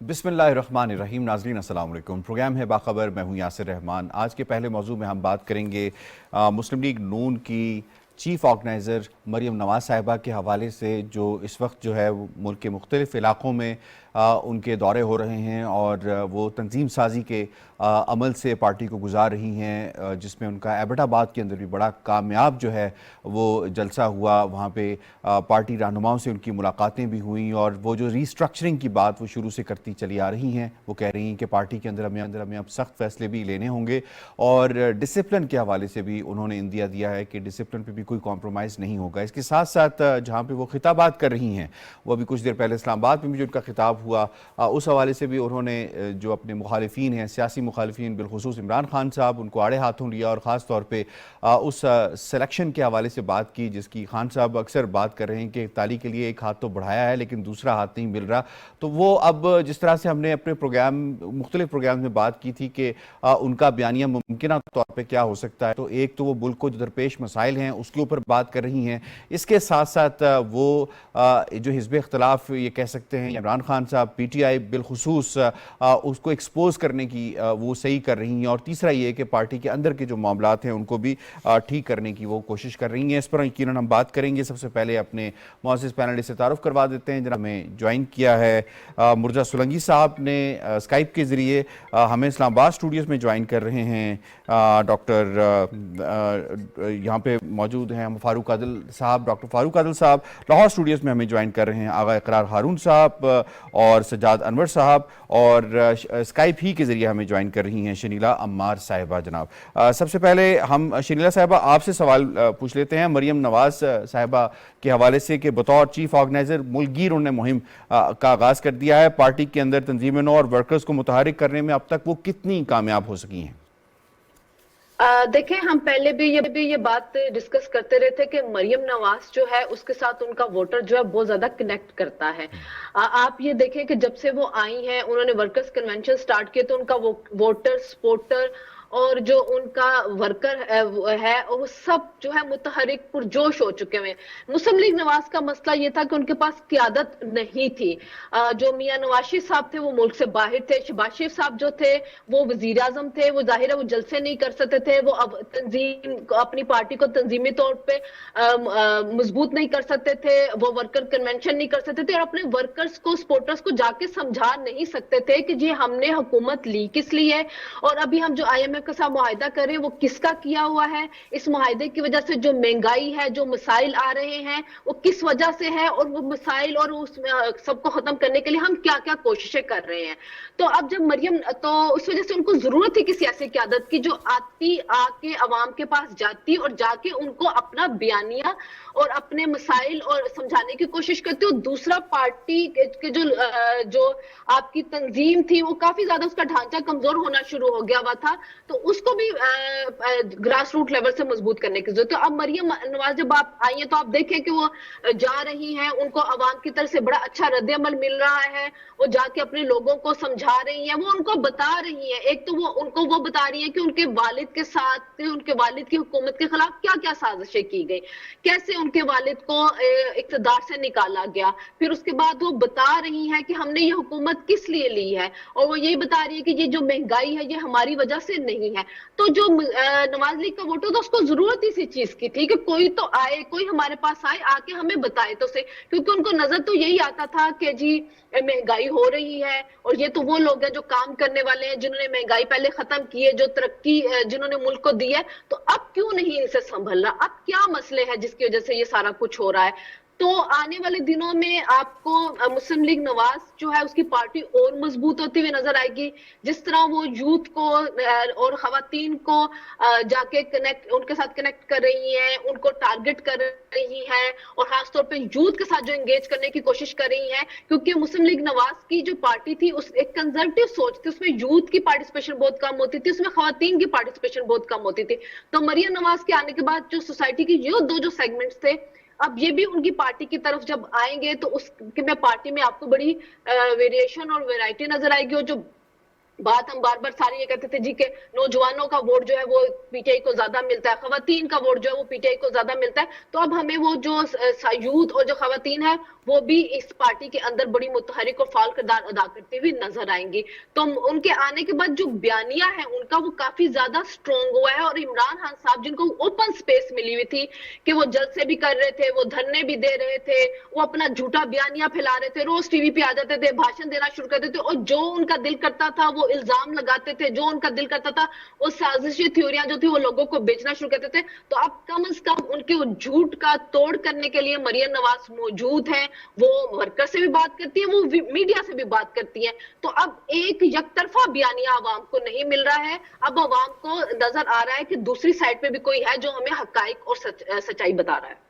बिस्मिल्लाहिर्रहमानिर्रहीम। नाज़रीन अस्सलाम वालेकुम। प्रोग्राम है बाखबर, मैं हूँ यासिर रहमान। आज के पहले मौजू में हम बात करेंगे मुस्लिम लीग नून की चीफ ऑर्गेनाइज़र मरियम नवाज़ साहिबा के हवाले से, जो इस वक्त जो है वो मुल्क के मुख्तलिफ़ इलाक़ों में उनके दौरे हो रहे हैं और वो तंजीम साजी के अमल से पार्टी को गुजार रही हैं, जिसमें उनका एबटाबाद के अंदर भी बड़ा कामयाब जो है वो जलसा हुआ। वहाँ पे पार्टी रहनुमाओं से उनकी मुलाकातें भी हुई और वो जो रीस्ट्रक्चरिंग की बात वो शुरू से करती चली आ रही हैं। वो कह रही हैं कि पार्टी के अंदर हमें अब सख्त फैसले भी लेने होंगे और डिसिप्लिन के हवाले से भी उन्होंने इंदिया दिया है कि डिसिप्लिन पे भी कोई कॉम्प्रोमाइज़ नहीं होगा। इसके साथ साथ जहाँ पे वो खिताबात कर रही हैं, वो अभी कुछ देर पहले इस्लामाबाद में भी जो उनका खिताब हुआ, उस हवाले से भी उन्होंने जो अपने मुखालिफिन हैं, सियासी मुखालिफिन, बिलखुसूस इमरान खान साहब, उनको आड़े हाथों लिया और ख़ास तौर पर उस सिलेक्शन के हवाले से बात की जिसकी खान साहब अक्सर बात कर रहे हैं कि ताली के लिए एक हाथ तो बढ़ाया है लेकिन दूसरा हाथ नहीं मिल रहा। तो वो अब जिस तरह से हमने अपने मुख्तलिफ प्रोग्राम में बात की थी कि उनका बयानिया मुमकिन तौर पर क्या हो सकता है, तो एक तो वो मुल्क को जो दरपेश मसाइल हैं उसके ऊपर बात कर रही हैं। इसके साथ साथ वो जो हिज़्ब इख्तिलाफ ये कह सकते हैं, इमरान खान साहब PTI बिलखुसूस उसको एक्सपोज करने की वो सही कर रही हैं। और तीसरा ये कि पार्टी के अंदर के जो मामलात हैं उनको भी ठीक करने की वो कोशिश कर रही हैं। इस पर यकीनन हम बात करेंगे। सबसे पहले अपने मुअज़्ज़िज़ पैनलिस्ट से तारुफ करवा देते हैं। जनाब हमें ज्वाइन किया है मुर्जा सुलंगी साहब ने स्काइप के ज़रिए, हमें इस्लामाबाद स्टूडियोज़ में ज्वाइन कर रहे हैं डॉक्टर यहाँ पे मौजूद हैं हम फ़ारूक आदिल साहब, डॉक्टर फ़ारूक आदिल साहब लाहौर स्टूडियोज़ में हमें ज्वाइन कर रहे हैं आगा इकरार हारून साहब और सज्जाद अनवर साहब, और स्काइप ही के ज़रिए हमें ज्वाइन कर रही हैं शनीला अम्मार साहिबा। जनाब सबसे पहले हम शनीला साहिबा आपसे सवाल पूछ लेते हैं मरियम नवाज़ साहिबा के हवाले से कि बतौर चीफ ऑर्गेनाइज़र मुल्कगीर उन्होंने मुहिम का आगाज़ कर दिया है। पार्टी के अंदर तंजीमों और वर्कर्स को मुतहरिक करने में अब तक वो कितनी कामयाब हो सकी हैं? देखें, हम पहले भी ये बात डिस्कस करते रहे थे कि मरियम नवाज जो है उसके साथ उनका वोटर जो है बहुत ज्यादा कनेक्ट करता है। आप ये देखें कि जब से वो आई हैं, उन्होंने वर्कर्स कन्वेंशन स्टार्ट किए तो उनका वोटर सपोर्टर और जो उनका वर्कर है वो सब जो है मुतहरिक पुरजोश हो चुके हैं। मुस्लिम लीग नवाज का मसला ये था कि उनके पास क़ियादत नहीं थी। जो मियां नवाज शरीफ साहब थे वो मुल्क से बाहर थे, शहबाज शरीफ साहब जो थे वो वजीर आजम थे, वो जाहिर है वो जलसे नहीं कर सकते थे, वो अब अपनी पार्टी को तंजीमी तौर पे मजबूत नहीं कर सकते थे, वो वर्कर कन्वेंशन नहीं कर सकते थे और अपने वर्कर्स को सपोर्टर्स को जाके समझा नहीं सकते थे कि जी हमने हुकूमत ली किस लिए है और अभी हम जो IMF के साथ मुआहिदा कर रहे हैं वो किसका किया हुआ है। इस मुआहिदे की वजह से जो महंगाई है, जो मसाइल आ रहे हैं वो किस वजह से है और वो मसाइल और उस सबको खत्म करने के लिए हम क्या क्या कोशिशें कर रहे हैं। तो अब जब मरियम, तो उस वजह से उनको जरूरत थी कि सियासी क़यादत की जो आके अवाम के पास जाती और जाके उनको अपना बयानिया और अपने मसाइल और समझाने की कोशिश करती। और दूसरा पार्टी के जो आपकी तंजीम थी वो काफी ज्यादा उसका ढांचा कमजोर होना शुरू हो गया हुआ था, तो उसको भी ग्रास रूट लेवल से मजबूत करने की जरूरत है। अब मरियम नवाज जब आप आई हैं तो आप देखें कि वो जा रही हैं, उनको अवाम की तरफ से बड़ा अच्छा रद्द-ए-अमल मिल रहा है, वो जाके अपने लोगों को समझा रही हैं, वो उनको बता रही हैं। एक तो वो उनको वो बता रही हैं कि उनके वालिद के साथ, उनके वालिद की हुकूमत के खिलाफ क्या क्या साजिशें की गई, कैसे उनके वालिद को इक़्तिदार से निकाला गया। फिर उसके बाद वो बता रही हैं कि हमने ये हुकूमत किस लिए ली है और वो यही बता रही है कि ये जो महंगाई है ये हमारी वजह से नहीं है। तो जो नवाज लीग का वोटर था उसको जरूरत इसी चीज की थी कि कोई तो आए, कोई हमारे पास आए, आके हमें बताए तो से, क्योंकि उनको नजर तो यही आता था कि जी महंगाई हो रही है और ये तो वो लोग हैं जो काम करने वाले हैं, जिन्होंने महंगाई पहले खत्म की है, जो तरक्की जिन्होंने मुल्क को दी है, तो अब क्यों नहीं इनसे संभल रहा, अब क्या मसले हैं जिसकी वजह से ये सारा कुछ हो रहा है। तो आने वाले दिनों में आपको मुस्लिम लीग नवाज जो है उसकी पार्टी और मजबूत होती हुई नजर आएगी। जिस तरह वो यूथ को और खवातीन को जाके उनके साथ कनेक्ट कर रही हैं, उनको टारगेट कर रही हैं और खासतौर पे यूथ के साथ जो एंगेज करने की कोशिश कर रही हैं, क्योंकि मुस्लिम लीग नवाज की जो पार्टी थी उस एक कंजर्वेटिव सोच थी, उसमें यूथ की पार्टिसिपेशन बहुत कम होती थी, उसमें खवातीन की पार्टिसिपेशन बहुत कम होती थी। तो मरियम नवाज के आने के बाद जो सोसाइटी की जो सेगमेंट्स थे, अब ये भी उनकी पार्टी की तरफ जब आएंगे तो उसके में पार्टी में आपको बड़ी वेरिएशन और वैरायटी नजर आएगी और जो बात हम बार बार सारी ये कहते थे जी के नौजवानों का वोट जो है वो पीटीआई को ज्यादा मिलता है, खवातीन का वोट जो है वो पीटीआई को ज्यादा मिलता है। तो अब हमें वो जो यूथ और जो खवातीन है वो भी इस पार्टी के अंदर बड़ी मुतहरिक और फाल किरदार अदा करती हुई नजर आएंगी। तो उनके आने के बाद जो बयानिया है उनका वो काफी ज्यादा स्ट्रॉन्ग हुआ है। और इमरान खान साहब जिनको ओपन स्पेस मिली हुई थी कि वो जलसे भी कर रहे थे, वो धरने भी दे रहे थे, वो अपना झूठा बयानिया फैला रहे थे, रोज टीवी पे आ जाते थे, भाषण देना शुरू कर देते थे, और जो उनका दिल करता था वो इल्जाम लगाते थे, जो उनका दिल करता था वो साजिशी थ्योरियां जो थी वो लोगों को बेचना शुरू करते थे। तो अब कम से कम उनके झूठ का तोड़ करने के लिए मरियम नवाज मौजूद है। वो वर्कर से भी बात करती है, वो मीडिया से भी बात करती है। तो अब एक यकतरफा बयानिया आवाम को नहीं मिल रहा है। अब आवाम को नजर आ रहा है कि दूसरी साइड पे भी कोई है जो हमें हकाइक और सच्चाई बता रहा है।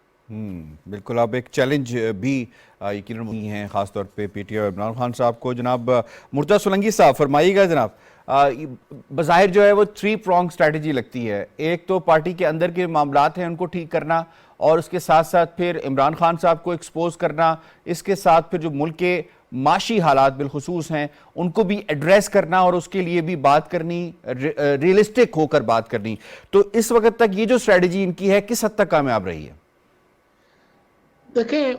बिल्कुल। अब एक चैलेंज भी यकीनन नहीं है, खासतौर पे पीटीआई और इमरान खान साहब को। जनाब मुर्तज़ा सोलंकी साहब फरमाइएगा जनाब, बज़ाहिर जो है वो 3 प्रॉन्ग स्ट्रैटेजी लगती है। एक तो पार्टी के अंदर के मामलात हैं उनको ठीक करना, और उसके साथ साथ फिर इमरान खान साहब को एक्सपोज करना, इसके साथ फिर जो मुल्क के माशी हालात बिलखुसूस हैं उनको भी एड्रेस करना, और उसके लिए भी बात करनी, रियलिस्टिक होकर बात करनी। तो इस वक्त तक ये जो स्ट्रैटेजी इनकी है किस हद तक कामयाब रही है? देखें,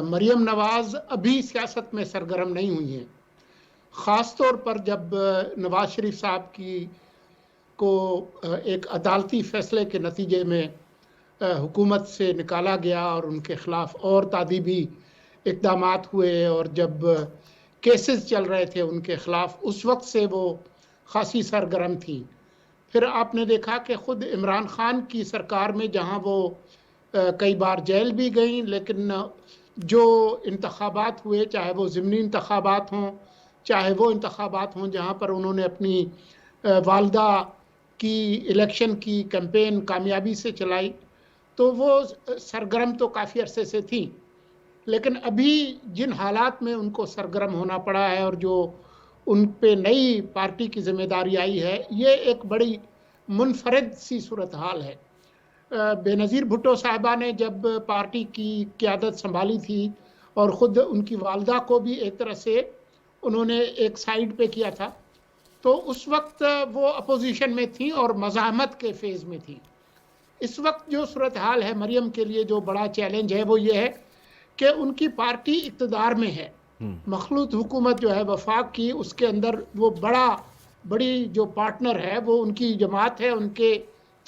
मरियम नवाज अभी सियासत में सरगर्म नहीं हुई हैं। ख़ास तौर पर जब नवाज शरीफ साहब को एक अदालती फैसले के नतीजे में हुकूमत से निकाला गया और उनके ख़िलाफ़ और तादीबी इक़दामात हुए, और जब केसेस चल रहे थे उनके ख़िलाफ़, उस वक्त से वो ख़ासी सरगर्म थी। फिर आपने देखा कि ख़ुद इमरान ख़ान की सरकार में जहाँ वो कई बार जेल भी गई, लेकिन जो इंतखाबात हुए, चाहे वो ज़िमनी इंतखाबात हों, चाहे वो इंतखाबात हों जहाँ पर उन्होंने अपनी वालदा की इलेक्शन की कैंपेन कामयाबी से चलाई, तो वो सरगर्म तो काफ़ी अरसे से थी। लेकिन अभी जिन हालात में उनको सरगर्म होना पड़ा है और जो उन पे नई पार्टी की जिम्मेदारी आई है, ये एक बड़ी मुनफरद सी सूरत हाल है। बेनज़ीर भुट्टो साहिबा ने जब पार्टी की क़यादत संभाली थी और ख़ुद उनकी वालदा को भी एक तरह से उन्होंने एक साइड पे किया था, तो उस वक्त वो अपोजिशन में थी और मज़ाहमत के फेज़ में थी। इस वक्त जो सूरत हाल है मरियम के लिए, जो बड़ा चैलेंज है वो ये है कि उनकी पार्टी इक़्तिदार में है, मखलूत हुकूमत जो है वफाक की, उसके अंदर वो बड़ी जो पार्टनर है वो उनकी जमात है, उनके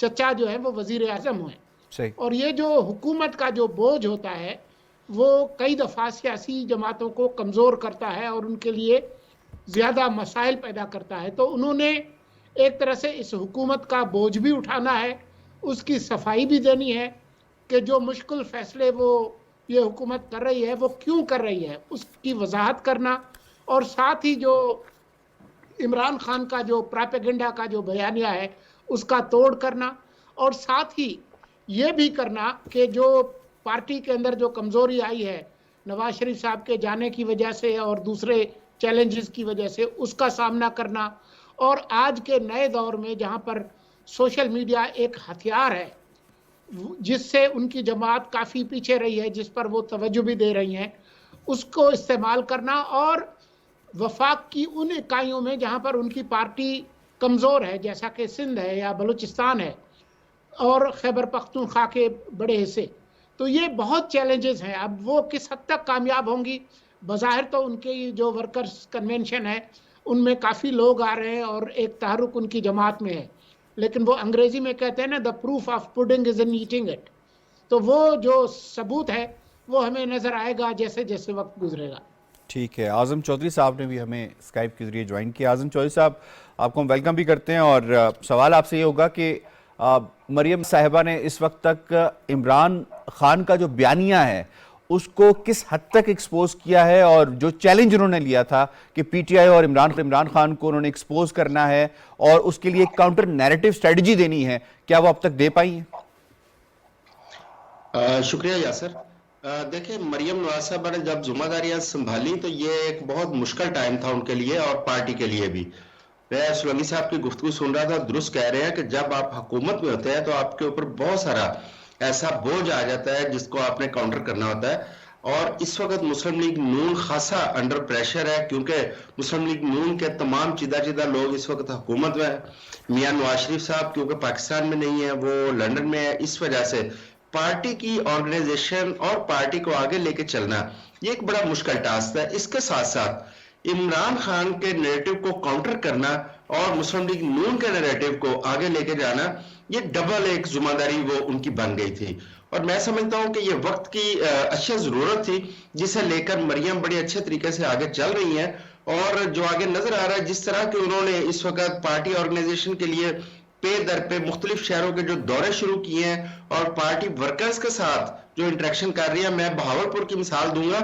चचा जो है वो वज़ीर आज़म हुए। और ये जो हुकूमत का जो बोझ होता है वो कई दफ़ा सियासी जमातों को कमज़ोर करता है और उनके लिए ज़्यादा मसाइल पैदा करता है। तो उन्होंने एक तरह से इस हुकूमत का बोझ भी उठाना है, उसकी सफाई भी देनी है कि जो मुश्किल फ़ैसले वो ये हुकूमत कर रही है वो क्यों कर रही है, उसकी वजाहत करना, और साथ ही जो इमरान खान का जो प्रोपेगेंडा का जो बयानिया है उसका तोड़ करना, और साथ ही ये भी करना कि जो पार्टी के अंदर जो कमज़ोरी आई है नवाज शरीफ साहब के जाने की वजह से और दूसरे चैलेंजेस की वजह से, उसका सामना करना। और आज के नए दौर में जहाँ पर सोशल मीडिया एक हथियार है जिससे उनकी जमात काफ़ी पीछे रही है, जिस पर वो तवज्जो भी दे रही हैं, उसको इस्तेमाल करना, और वफाक की उन इकाइयों में जहाँ पर उनकी पार्टी कमज़ोर है, जैसा कि सिंध है या बलूचिस्तान है और खैबर पख्तूनख्वा के बड़े हिस्से, तो ये बहुत चैलेंजेस हैं। अब वो किस हद तक कामयाब होंगी? बज़ाहिर तो उनके जो वर्कर्स कन्वेंशन है उनमें काफ़ी लोग आ रहे हैं और एक तहरुक उनकी जमात में है, लेकिन वो अंग्रेज़ी में कहते हैं ना, the proof of pudding is in eating it. तो वो जो सबूत है वो हमें नज़र आएगा जैसे जैसे वक्त गुजरेगा। ठीक है। आज़म चौधरी साहब ने भी हमें स्काइप के ज़रिए ज्वाइन किया। आज़म चौधरी साहब, आपको हम वेलकम भी करते हैं, और सवाल आपसे ये होगा कि मरियम साहिबा ने इस वक्त तक इमरान खान का जो बयानिया है उसको किस हद तक एक्सपोज किया है, और जो चैलेंज उन्होंने लिया था कि पीटीआई और इमरान खान को उन्होंने एक्सपोज करना है और उसके लिए काउंटर नैरेटिव स्ट्रेटजी देनी है, क्या वो अब तक दे पाई हैं? शुक्रिया यासर। देखिए, मरियम नवाज साहबा ने जब जिम्मेदारियां संभाली तो ये एक बहुत मुश्किल टाइम था उनके लिए और पार्टी के लिए भी। मैं सोलंकी साहब की गुफ्तगू सुन रहा था, दुरुस्त कह रहे हैं कि जब आप हुकूमत में होते हैं तो आपके ऊपर बहुत सारा ऐसा बोझ आ जाता है जिसको आपने काउंटर करना होता है। और इस वक्त मुस्लिम लीग नून खासा अंडर प्रेशर है, क्योंकि मुस्लिम लीग नून के तमाम चिदा लोग इस वक्त हुकूमत में है। मियां नवाज शरीफ साहब क्योंकि पाकिस्तान में नहीं है, वो लंदन में है, इस वजह से पार्टी की ऑर्गेनाइजेशन और पार्टी को आगे लेके चलना ये एक बड़ा मुश्किल टास्क है। इसके साथ साथ इमरान खान के नैरेटिव को काउंटर करना और मुस्लिम लीग नून के नैरेटिव को आगे लेके जाना, ये डबल एक जिम्मेदारी वो उनकी बन गई थी। और मैं समझता हूं कि ये वक्त की अच्छी जरूरत थी, जिसे लेकर मरियम बड़े अच्छे तरीके से आगे चल रही हैं। और जो आगे नजर आ रहा है, जिस तरह के उन्होंने इस वक्त पार्टी ऑर्गेनाइजेशन के लिए पे दर पे मुख्तलिफ शहरों के जो दौरे शुरू किए हैं और पार्टी वर्कर्स के साथ जो इंटरेक्शन कर रही है, मैं बहावलपुर की मिसाल दूंगा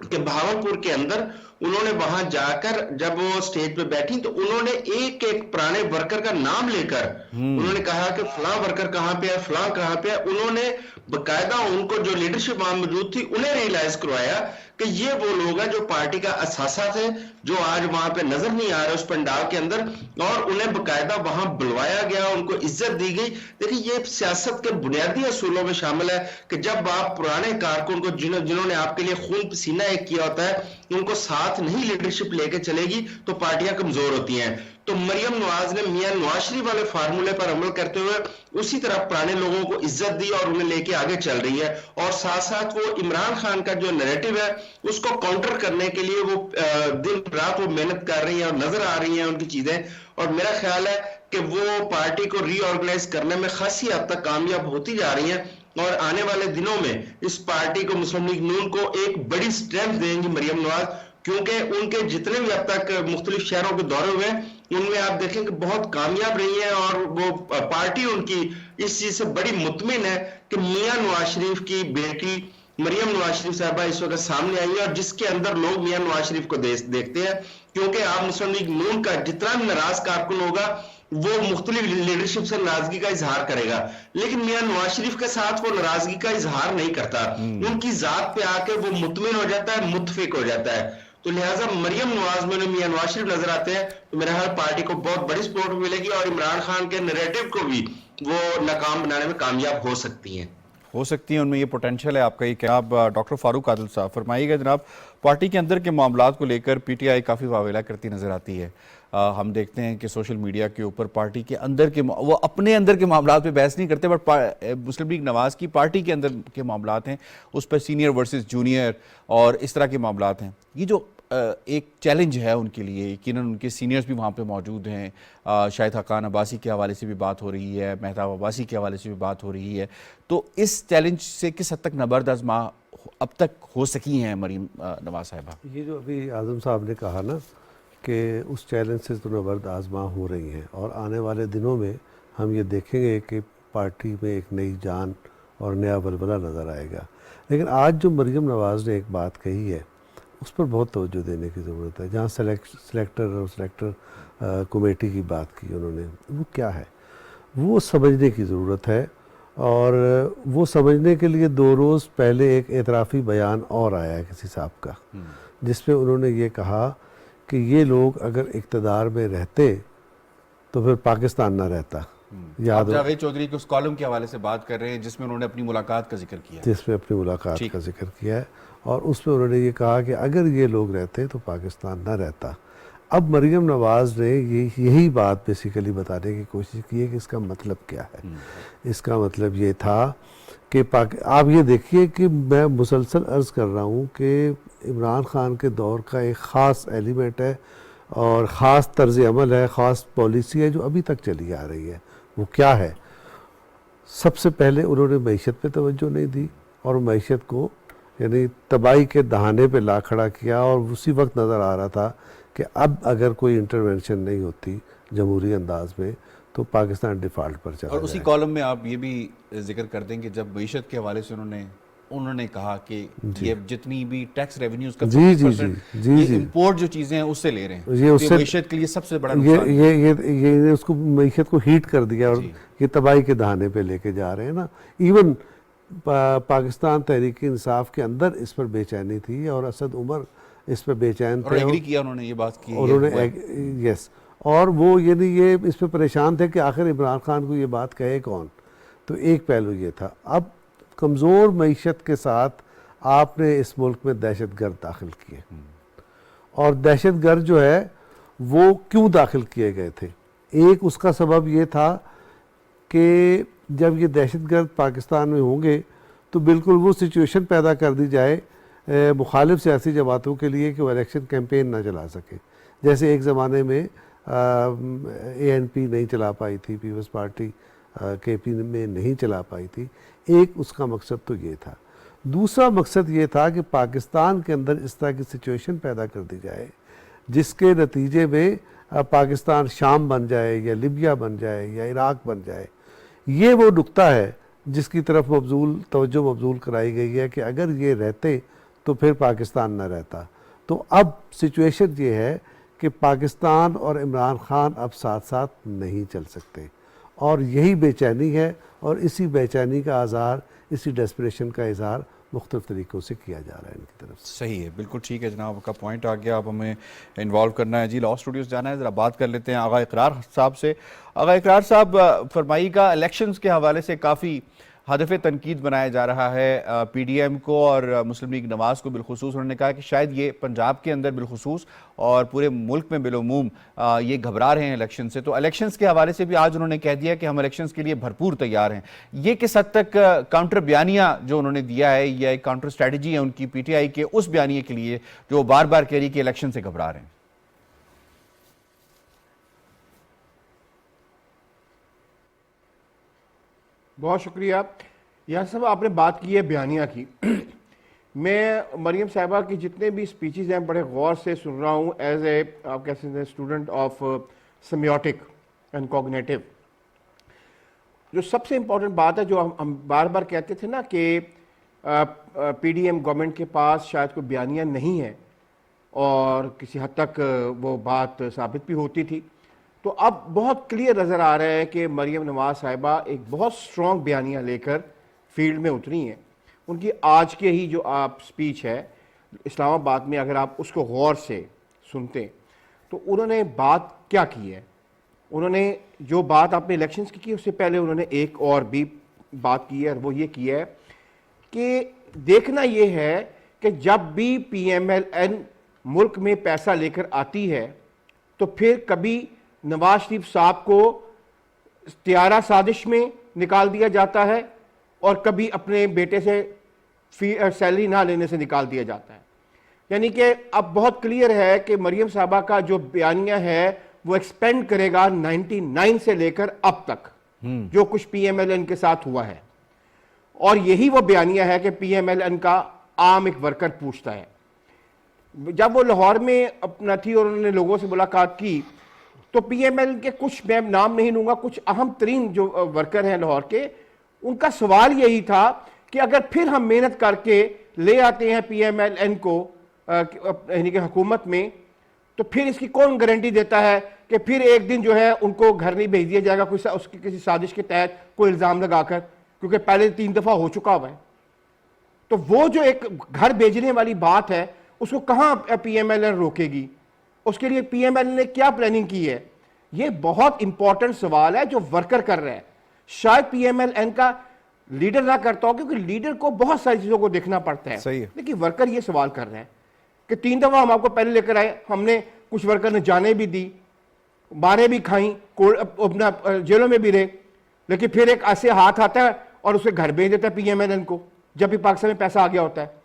कि बहावलपुर के अंदर उन्होंने वहां जाकर जब वो स्टेज पे बैठी तो उन्होंने एक एक पुराने वर्कर का नाम लेकर उन्होंने कहा कि फलां वर्कर कहां पे है, फलां कहां पे है। उन्होंने बकायदा उनको जो लीडरशिप वहां मौजूद थी उन्हें रियलाइज करवाया कि ये वो लोग हैं जो पार्टी का असासा थे, जो आज वहां पे नजर नहीं आ रहे उस पंडाल के अंदर, और उन्हें बकायदा वहां बुलवाया गया, उनको इज्जत दी गई। देखिए, ये सियासत के बुनियादी असूलों में शामिल है कि जब आप पुराने कारकुन को जिन्होंने आपके लिए खून पसीना एक किया होता है, उनको साथ नहीं लीडरशिप लेके चलेगी तो पार्टियां कमजोर होती हैं। तो मरियम नवाज ने मियां नवाज शरीफ वाले फार्मूले पर अमल करते हुए उसी तरह पुराने लोगों को इज्जत दी और उन्हें लेके आगे चल रही है। और साथ साथ वो इमरान खान का जो नैरेटिव है उसको काउंटर करने के लिए वो दिन रात वो मेहनत कर रही है और नजर आ रही हैं उनकी चीजें। और मेरा ख्याल है कि वो पार्टी को रीऑर्गेनाइज करने में खासी हद तक कामयाब होती जा रही है और आने वाले दिनों में इस पार्टी को, मुस्लिम लीग नून को, एक बड़ी स्ट्रेंथ देंगी मरियम नवाज, क्योंकि उनके जितने भी अब तक मुख्तलिफ शहरों के दौरे हुए उनमें आप देखें कि बहुत कामयाब रही है। और वो पार्टी उनकी इस चीज से बड़ी मुतमिन है कि मियां नवाज शरीफ की बेटी मरियम नवाज शरीफ साहबा इस वक्त सामने आई है और जिसके अंदर लोग मियां नवाज शरीफ को देखते हैं। क्योंकि आप मुस्लिम लीग नून का जितना भी नाराज कारकुन होगा वो मुख्तलिफ लीडरशिप से नाराजगी का इजहार करेगा, लेकिन मियां नवाज शरीफ के साथ वो नाराजगी का इजहार नहीं करता, उनकी जात पे आके वो मुतमिन हो जाता है, मुतफिक हो जाता है। तो लिहाजा मरियम नवाज में मियां नवाज शरीफ नजर आते हैं तो मेरा ख्याल पार्टी को बहुत बड़ी सपोर्ट मिलेगी और इमरान खान के नैरेटिव को भी वो नाकाम बनाने में कामयाब हो सकती हैं। उनमें ये पोटेंशियल है आपका ये क्या। आप डॉक्टर फारूक आदिल साहब फरमाइएगा जनाब, पार्टी के अंदर के मामलात को लेकर पीटीआई काफ़ी वावेला करती नज़र आती है। हम देखते हैं कि सोशल मीडिया के ऊपर पार्टी के अंदर के वो अपने अंदर के मामलात पे बहस नहीं करते, बट मुस्लिम लीग नवाज की पार्टी के अंदर के मामलात हैं उस पर सीनियर वर्सेस जूनियर और इस तरह के मामलात हैं। ये जो एक चैलेंज है उनके लिए, यकीनन उनके सीनियर्स भी वहाँ पे मौजूद हैं, शाहिद हक्कान अब्बासी के हवाले से भी बात हो रही है, मेहताब अब्बासी के हवाले से भी बात हो रही है। तो इस चैलेंज से किस हद तक नबर्द आज़मा अब तक हो सकी हैं मरीम नवाज साहिबा? ये जो अभी आज़म साहब ने कहा ना कि उस चैलेंज से तो नबर्द आज़मा हो रही हैं और आने वाले दिनों में हम ये देखेंगे कि पार्टी में एक नई जान और नया बलबला नज़र आएगा। लेकिन आज जो मरियम नवाज़ ने एक बात कही है उस पर बहुत तवज्जो देने की ज़रूरत है। जहाँ सिलेक्टर कमेटी की बात की उन्होंने, वो क्या है वो समझने की ज़रूरत है। और वो समझने के लिए 2 रोज़ पहले एक एतराफ़ी बयान और आया है किसी साहब का, जिसमें उन्होंने ये कहा कि ये लोग अगर इक़्तिदार में रहते तो फिर पाकिस्तान ना रहता। याद जावेद चौधरी के उस कॉलम के हवाले से बात कर रहे हैं जिसमें उन्होंने अपनी मुलाकात का जिक्र किया, का जिक्र किया है और उसमें उन्होंने ये कहा कि अगर ये लोग रहते तो पाकिस्तान ना रहता। अब मरियम नवाज़ ने यही बात बेसिकली बताने की कोशिश की है कि इसका मतलब क्या है। इसका मतलब ये था कि आप ये देखिए कि मैं मुसलसल अर्ज़ कर रहा हूँ कि इमरान खान के दौर का एक ख़ास एलिमेंट है और ख़ास तर्ज़ अमल है, ख़ास पॉलिसी है जो अभी तक चली आ रही है। वो क्या है? सबसे पहले उन्होंने मईशत पे तवज्जो नहीं दी और मईशत को यानी तबाही के दहाने पे ला खड़ा किया और उसी वक्त नज़र आ रहा था कि अब अगर कोई इंटरवेंशन नहीं होती जमहूरी अंदाज में तो पाकिस्तान डिफ़ॉल्ट पर चला और उसी कॉलम में आप ये भी जिक्र कर दें कि जब मईशत के हवाले से उन्होंने कहा कि ये जितनी भी टैक्स रेवेन्यूज का जी इंपोर्ट जो चीज़ें हैं उससे ले रहे हैं, ये उससे मईशत के लिए सबसे बड़ा ये उसको मईशत को हीट कर दिया और ये तबाही के दहाने पे लेके जा रहे हैं ना। इवन पाकिस्तान तहरीक इंसाफ के अंदर इस पर बेचैनी थी और असद उमर इस पर बेचैन थे। एग्री किया उन्होंने, ये बात की उन्होंने, यस। और वो ये इस पर परेशान थे कि आखिर इमरान खान को ये बात कहे कौन। तो एक पहलू ये था। अब कमज़ोर मईशत के साथ आपने इस मुल्क में दहशतगर्द दाखिल किए। और दहशतगर्द जो है वो क्यों दाखिल किए गए थे? एक उसका सबब ये था कि जब ये दहशतगर्द पाकिस्तान में होंगे तो बिल्कुल वो सिचुएशन पैदा कर दी जाए मुखालिफ सियासी जमातों के लिए कि वो इलेक्शन कैंपेन ना चला सके। जैसे एक ज़माने में ANP नहीं चला पाई थी, पीपल्स पार्टी KP में नहीं चला पाई थी। एक उसका मकसद तो ये था। दूसरा मकसद ये था कि पाकिस्तान के अंदर इस तरह की सिचुएशन पैदा कर दी जाए जिसके नतीजे में पाकिस्तान शाम बन जाए या लिबिया बन जाए या इराक बन जाए। ये वो नुक्ता है जिसकी तरफ तवज्जो मबजूल कराई गई है कि अगर ये रहते तो फिर पाकिस्तान न रहता। तो अब सिचुएशन ये है कि पाकिस्तान और इमरान खान अब साथ साथ नहीं चल सकते, और यही बेचैनी है, और इसी बेचैनी का इज़हार, इसी डेस्परेशन का इज़हार मुख्तलिफ तरीक़ों से किया जा रहा है इनकी तरफ से। सही है, बिल्कुल ठीक है जनाब, आपका पॉइंट आ गया। अब हमें इन्वॉल्व करना है जी, लॉ स्टूडियोज़ जाना है, ज़रा बात कर लेते हैं आगा इकरार साहब से। आगा इकरार साहब, फरमाइएगा, इलेक्शंस के हवाले से काफ़ी हदफ़ तनकीद बनाया जा रहा है PDM को और मुस्लिम लीग नवाज़ को बिलखुसूस। उन्होंने कहा कि शायद ये पंजाब के अंदर बिलखुसूस और पूरे मुल्क में बिलुमूम ये घबरा रहे हैं इलेक्शन से। तो इलेक्शंस के हवाले से भी आज उन्होंने कह दिया कि हम इलेक्शंस के लिए भरपूर तैयार हैं। ये किस हद तक काउंटर बयानिया जो उन्होंने दिया है या एक काउंटर स्ट्रैटेजी है उनकी PTI के उस बयानिए के लिए जो बार बार कह रही है कि इलेक्शन से घबरा रहे हैं? बहुत शुक्रिया। यहाँ सब आपने बात की है बयानिया की। मैं मरियम साहिबा की जितने भी स्पीचेस हैं बड़े गौर से सुन रहा हूँ एज ए आप कह सकते हैं स्टूडेंट ऑफ सेमियोटिक एंड कॉग्निटिव। जो सबसे इम्पोर्टेंट बात है, जो हम बार बार कहते थे ना कि PDM गवर्नमेंट के पास शायद कोई बयानिया नहीं है, और किसी हद तक वो बात साबित भी होती थी, तो अब बहुत क्लियर नज़र आ रहा है कि मरियम नवाज साहिबा एक बहुत स्ट्रॉन्ग बयानिया लेकर फील्ड में उतरी हैं। उनकी आज के ही जो आप स्पीच है इस्लामाबाद में, अगर आप उसको गौर से सुनते तो उन्होंने बात क्या की है। उन्होंने जो बात आपने इलेक्शंस की उससे पहले उन्होंने एक और भी बात की है, और वो ये की है कि देखना ये है कि जब भी PMLN मुल्क में पैसा लेकर आती है तो फिर कभी नवाज शरीफ साहब को त्यारा साजिश में निकाल दिया जाता है और कभी अपने बेटे से सैलरी ना लेने से निकाल दिया जाता है। यानी कि अब बहुत क्लियर है कि मरियम साहबा का जो बयानिया है वो एक्सपेंड करेगा 99 से लेकर अब तक जो कुछ PMLN के साथ हुआ है, और यही वो बयानिया है कि PMLN का आम एक वर्कर पूछता है। जब वो लाहौर में अपना थी और उन्होंने लोगों से मुलाकात की तो PML के कुछ, मैं नाम नहीं लूंगा, कुछ अहम तरीन जो वर्कर हैं लाहौर के, उनका सवाल यही था कि अगर फिर हम मेहनत करके ले आते हैं PMLN को यानी कि हुकूमत में, तो फिर इसकी कौन गारंटी देता है कि फिर एक दिन जो है उनको घर नहीं भेज दिया जाएगा कोई उसकी किसी साजिश के तहत कोई इल्ज़ाम लगाकर, क्योंकि पहले 3 दफ़ा हो चुका हुआ है। तो वो जो एक घर भेजने वाली बात है उसको कहाँ PMLN रोकेगी? उसके लिए PMLN ने क्या प्लानिंग की है? ये बहुत इंपॉर्टेंट सवाल है जो वर्कर कर रहा है। शायद PMLN का लीडर ना करता हो, क्योंकि लीडर को बहुत सारी चीजों को देखना पड़ता है, सही है। लेकिन वर्कर ये सवाल कर रहे हैं कि 3 दफा हम आपको पहले लेकर आए, हमने कुछ वर्कर ने जाने भी दी, मारे भी खाई, अपना जेलों में भी रहे, लेकिन फिर एक ऐसे हाथ आता है और उसे घर भेज देता है PMLN को जब भी पाकिस्तान में पैसा आ गया होता है।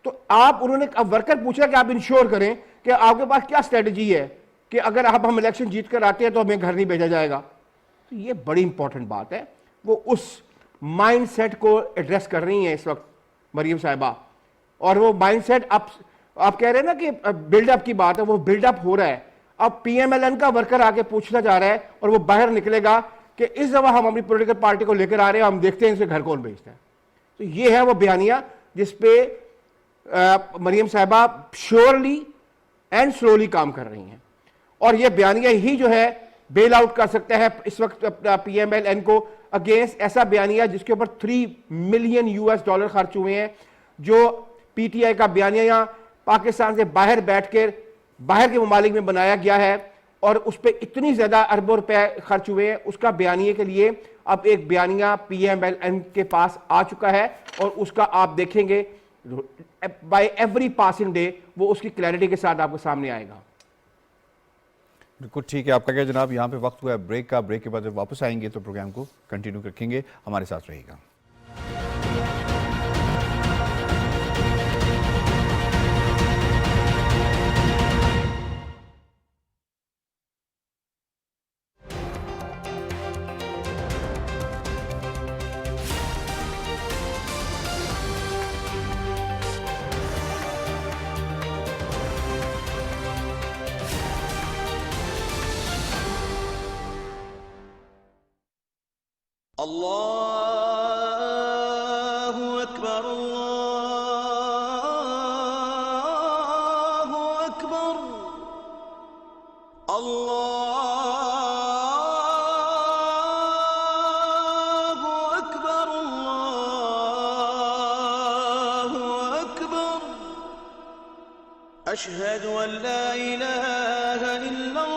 तो आप उन्होंने अब वर्कर पूछ रहा कि आप इंश्योर करें कि आपके पास क्या स्ट्रेटजी है कि अगर आप हम इलेक्शन जीत कर आते हैं तो हमें घर नहीं भेजा जाएगा। तो ये बड़ी इंपॉर्टेंट बात है। वो उस माइंडसेट को एड्रेस कर रही हैं इस वक्त मरियम साहिबा, और वो माइंडसेट आप कह रहे हैं ना कि बिल्डअप की बात है, वो बिल्डअप हो रहा है। अब PMLN का वर्कर आके पूछना जा रहा है और वो बाहर निकलेगा कि इस दफा हम अपनी पॉलिटिकल पार्टी को लेकर आ रहे हैं, हम देखते हैं इसे घर कौन भेजता है। तो ये है वो बयानिया जिसपे मरियम साहिबा श्योरली एंड स्लोली काम कर रही हैं, और ये बयानिया ही जो है बेल आउट कर सकता है इस वक्त PMLN को अगेंस्ट ऐसा बयानिया जिसके ऊपर $3 मिलियन खर्च हुए हैं, जो PTI का बयानिया पाकिस्तान से बाहर बैठकर बाहर के ममालिक में बनाया गया है, और उस पर इतनी ज्यादा अरबों रुपए खर्च हुए हैं। उसका बयानिए के लिए अब एक बयानिया PMLN के पास आ चुका है, और उसका आप देखेंगे बाय एवरी पासिंग डे वो उसकी क्लैरिटी के साथ आपके सामने आएगा। बिल्कुल ठीक है आपका क्या जनाब। यहाँ पे वक्त हुआ है ब्रेक का। ब्रेक के बाद जब वापस आएंगे तो प्रोग्राम को कंटिन्यू रखेंगे। हमारे साथ रहिएगा। अल्लाहु अकबर अल्लाहु अकबर अल्लाहु अकबर अल्लाहु अकबर अशहदु अन ला इलाहा इल्लल्लाह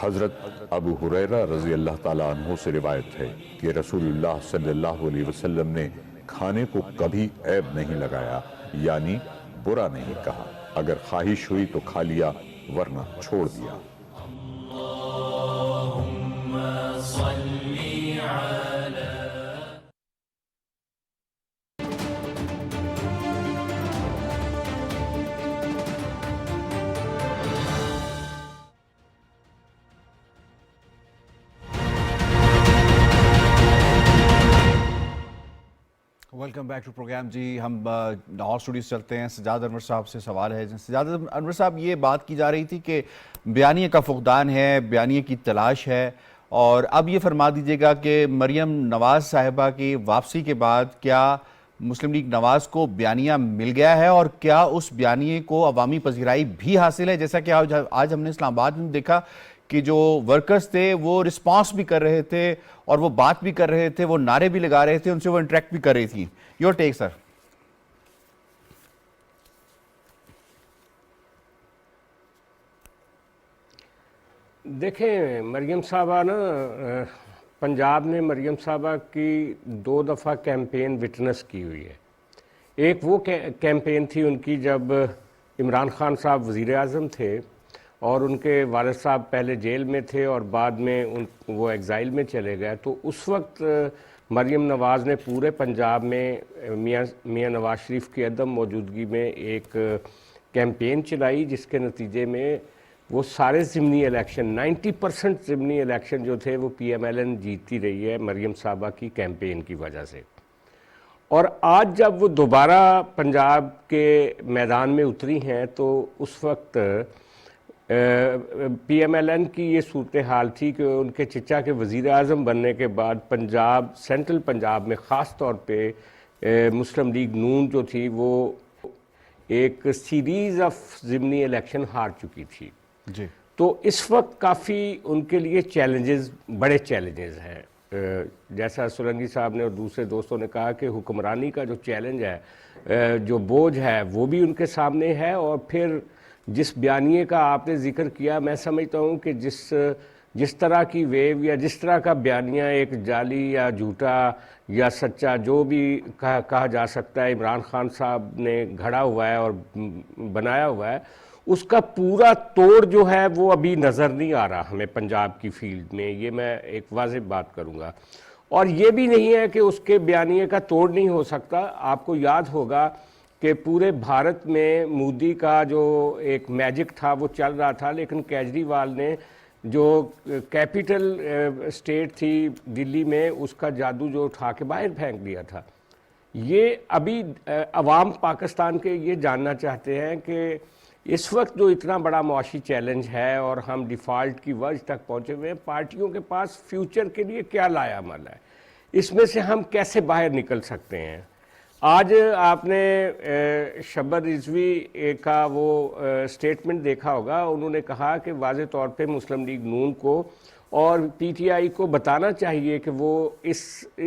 हज़रत अबू हुरैरा रज़ी अल्लाह ताला अन्हु से रिवायत है कि रसूलुल्लाह सल्लल्लाहु अलैहि वसल्लम ने खाने को कभी ऐब नहीं लगाया, यानी बुरा नहीं कहा। अगर ख्वाहिश हुई तो खा लिया, वरना छोड़ दिया। वेलकम बैक टू प्रोग्राम जी। हम लाहौर स्टूडियो से चलते हैं। सजाद अनवर साहब से सवाल है। सजाद अनवर साहब, ये बात की जा रही थी कि बयानिए का फुकदान है, बयानिए की तलाश है, और अब ये फरमा दीजिएगा कि मरियम नवाज़ साहिबा की वापसी के बाद क्या मुस्लिम लीग नवाज़ को बयानिया मिल गया है, और क्या उस बयानिए को अवामी पजीराई भी हासिल है? जैसा कि आज हमने इस्लामाबाद में देखा कि जो वर्कर्स थे वो रिस्पांस भी कर रहे थे और वो बात भी कर रहे थे, वो नारे भी लगा रहे थे, उनसे वो इंटरेक्ट भी कर रही थी। Your take sir. देखें, मरियम साहबा ना पंजाब में मरियम साहबा की 2 दफ़ा कैंपेन विटनेस की हुई है। एक वो कैंपेन थी उनकी जब इमरान खान साहब वज़ीर आज़म थे और उनके वालिद साहब पहले जेल में थे और बाद में वो एग्ज़ाइल में चले गए। तो उस वक्त मरियम नवाज़ ने पूरे पंजाब में मियाँ नवाज़ शरीफ की अदम मौजूदगी में एक कैंपेन चलाई, जिसके नतीजे में वो सारे ज़िमनी इलेक्शन 90% ज़िमनी इलेक्शन जो थे वो PMLN जीतती रही है मरियम साहबा की कैंपेन की वजह से। और आज जब वो दोबारा पंजाब के मैदान में उतरी हैं तो उस वक्त PMLN की ये सूरत हाल थी कि उनके चचा के वज़ीर आज़म बनने के बाद पंजाब, सेंट्रल पंजाब में ख़ास तौर पे मुस्लिम लीग नून जो थी वो एक सीरीज़ ऑफ ज़िमनी इलेक्शन हार चुकी थी। जी। तो इस वक्त काफ़ी उनके लिए चैलेंजेस, बड़े चैलेंजेस हैं। जैसा सुरंगी साहब ने और दूसरे दोस्तों ने कहा कि हुक्मरानी का जो चैलेंज है, जो बोझ है, वो भी उनके सामने है। और फिर जिस बयानिए का आपने जिक्र किया, मैं समझता हूँ कि जिस तरह की वेव या जिस तरह का बयानिया एक जाली या झूठा या सच्चा जो भी कहा जा सकता है इमरान खान साहब ने घड़ा हुआ है और बनाया हुआ है, उसका पूरा तोड़ जो है वो अभी नज़र नहीं आ रहा हमें पंजाब की फील्ड में। ये मैं एक वाज़ेह बात करूँगा। और ये भी नहीं है कि उसके बयानिए का तोड़ नहीं हो सकता। आपको याद होगा कि पूरे भारत में मोदी का जो एक मैजिक था वो चल रहा था, लेकिन केजरीवाल ने जो कैपिटल स्टेट थी दिल्ली में, उसका जादू जो उठा के बाहर फेंक दिया था। ये अभी अवाम पाकिस्तान के ये जानना चाहते हैं कि इस वक्त जो इतना बड़ा मुआशी चैलेंज है और हम डिफ़ॉल्ट की वर्ज तक पहुँचे हुए हैं, पार्टियों के पास फ्यूचर के लिए क्या लाया अमल है, इसमें से हम कैसे बाहर निकल सकते हैं। आज आपने शब्बर रिजवी का वो स्टेटमेंट देखा होगा। उन्होंने कहा कि वाज़े तौर पे मुस्लिम लीग नून को और पीटीआई को बताना चाहिए कि वो इस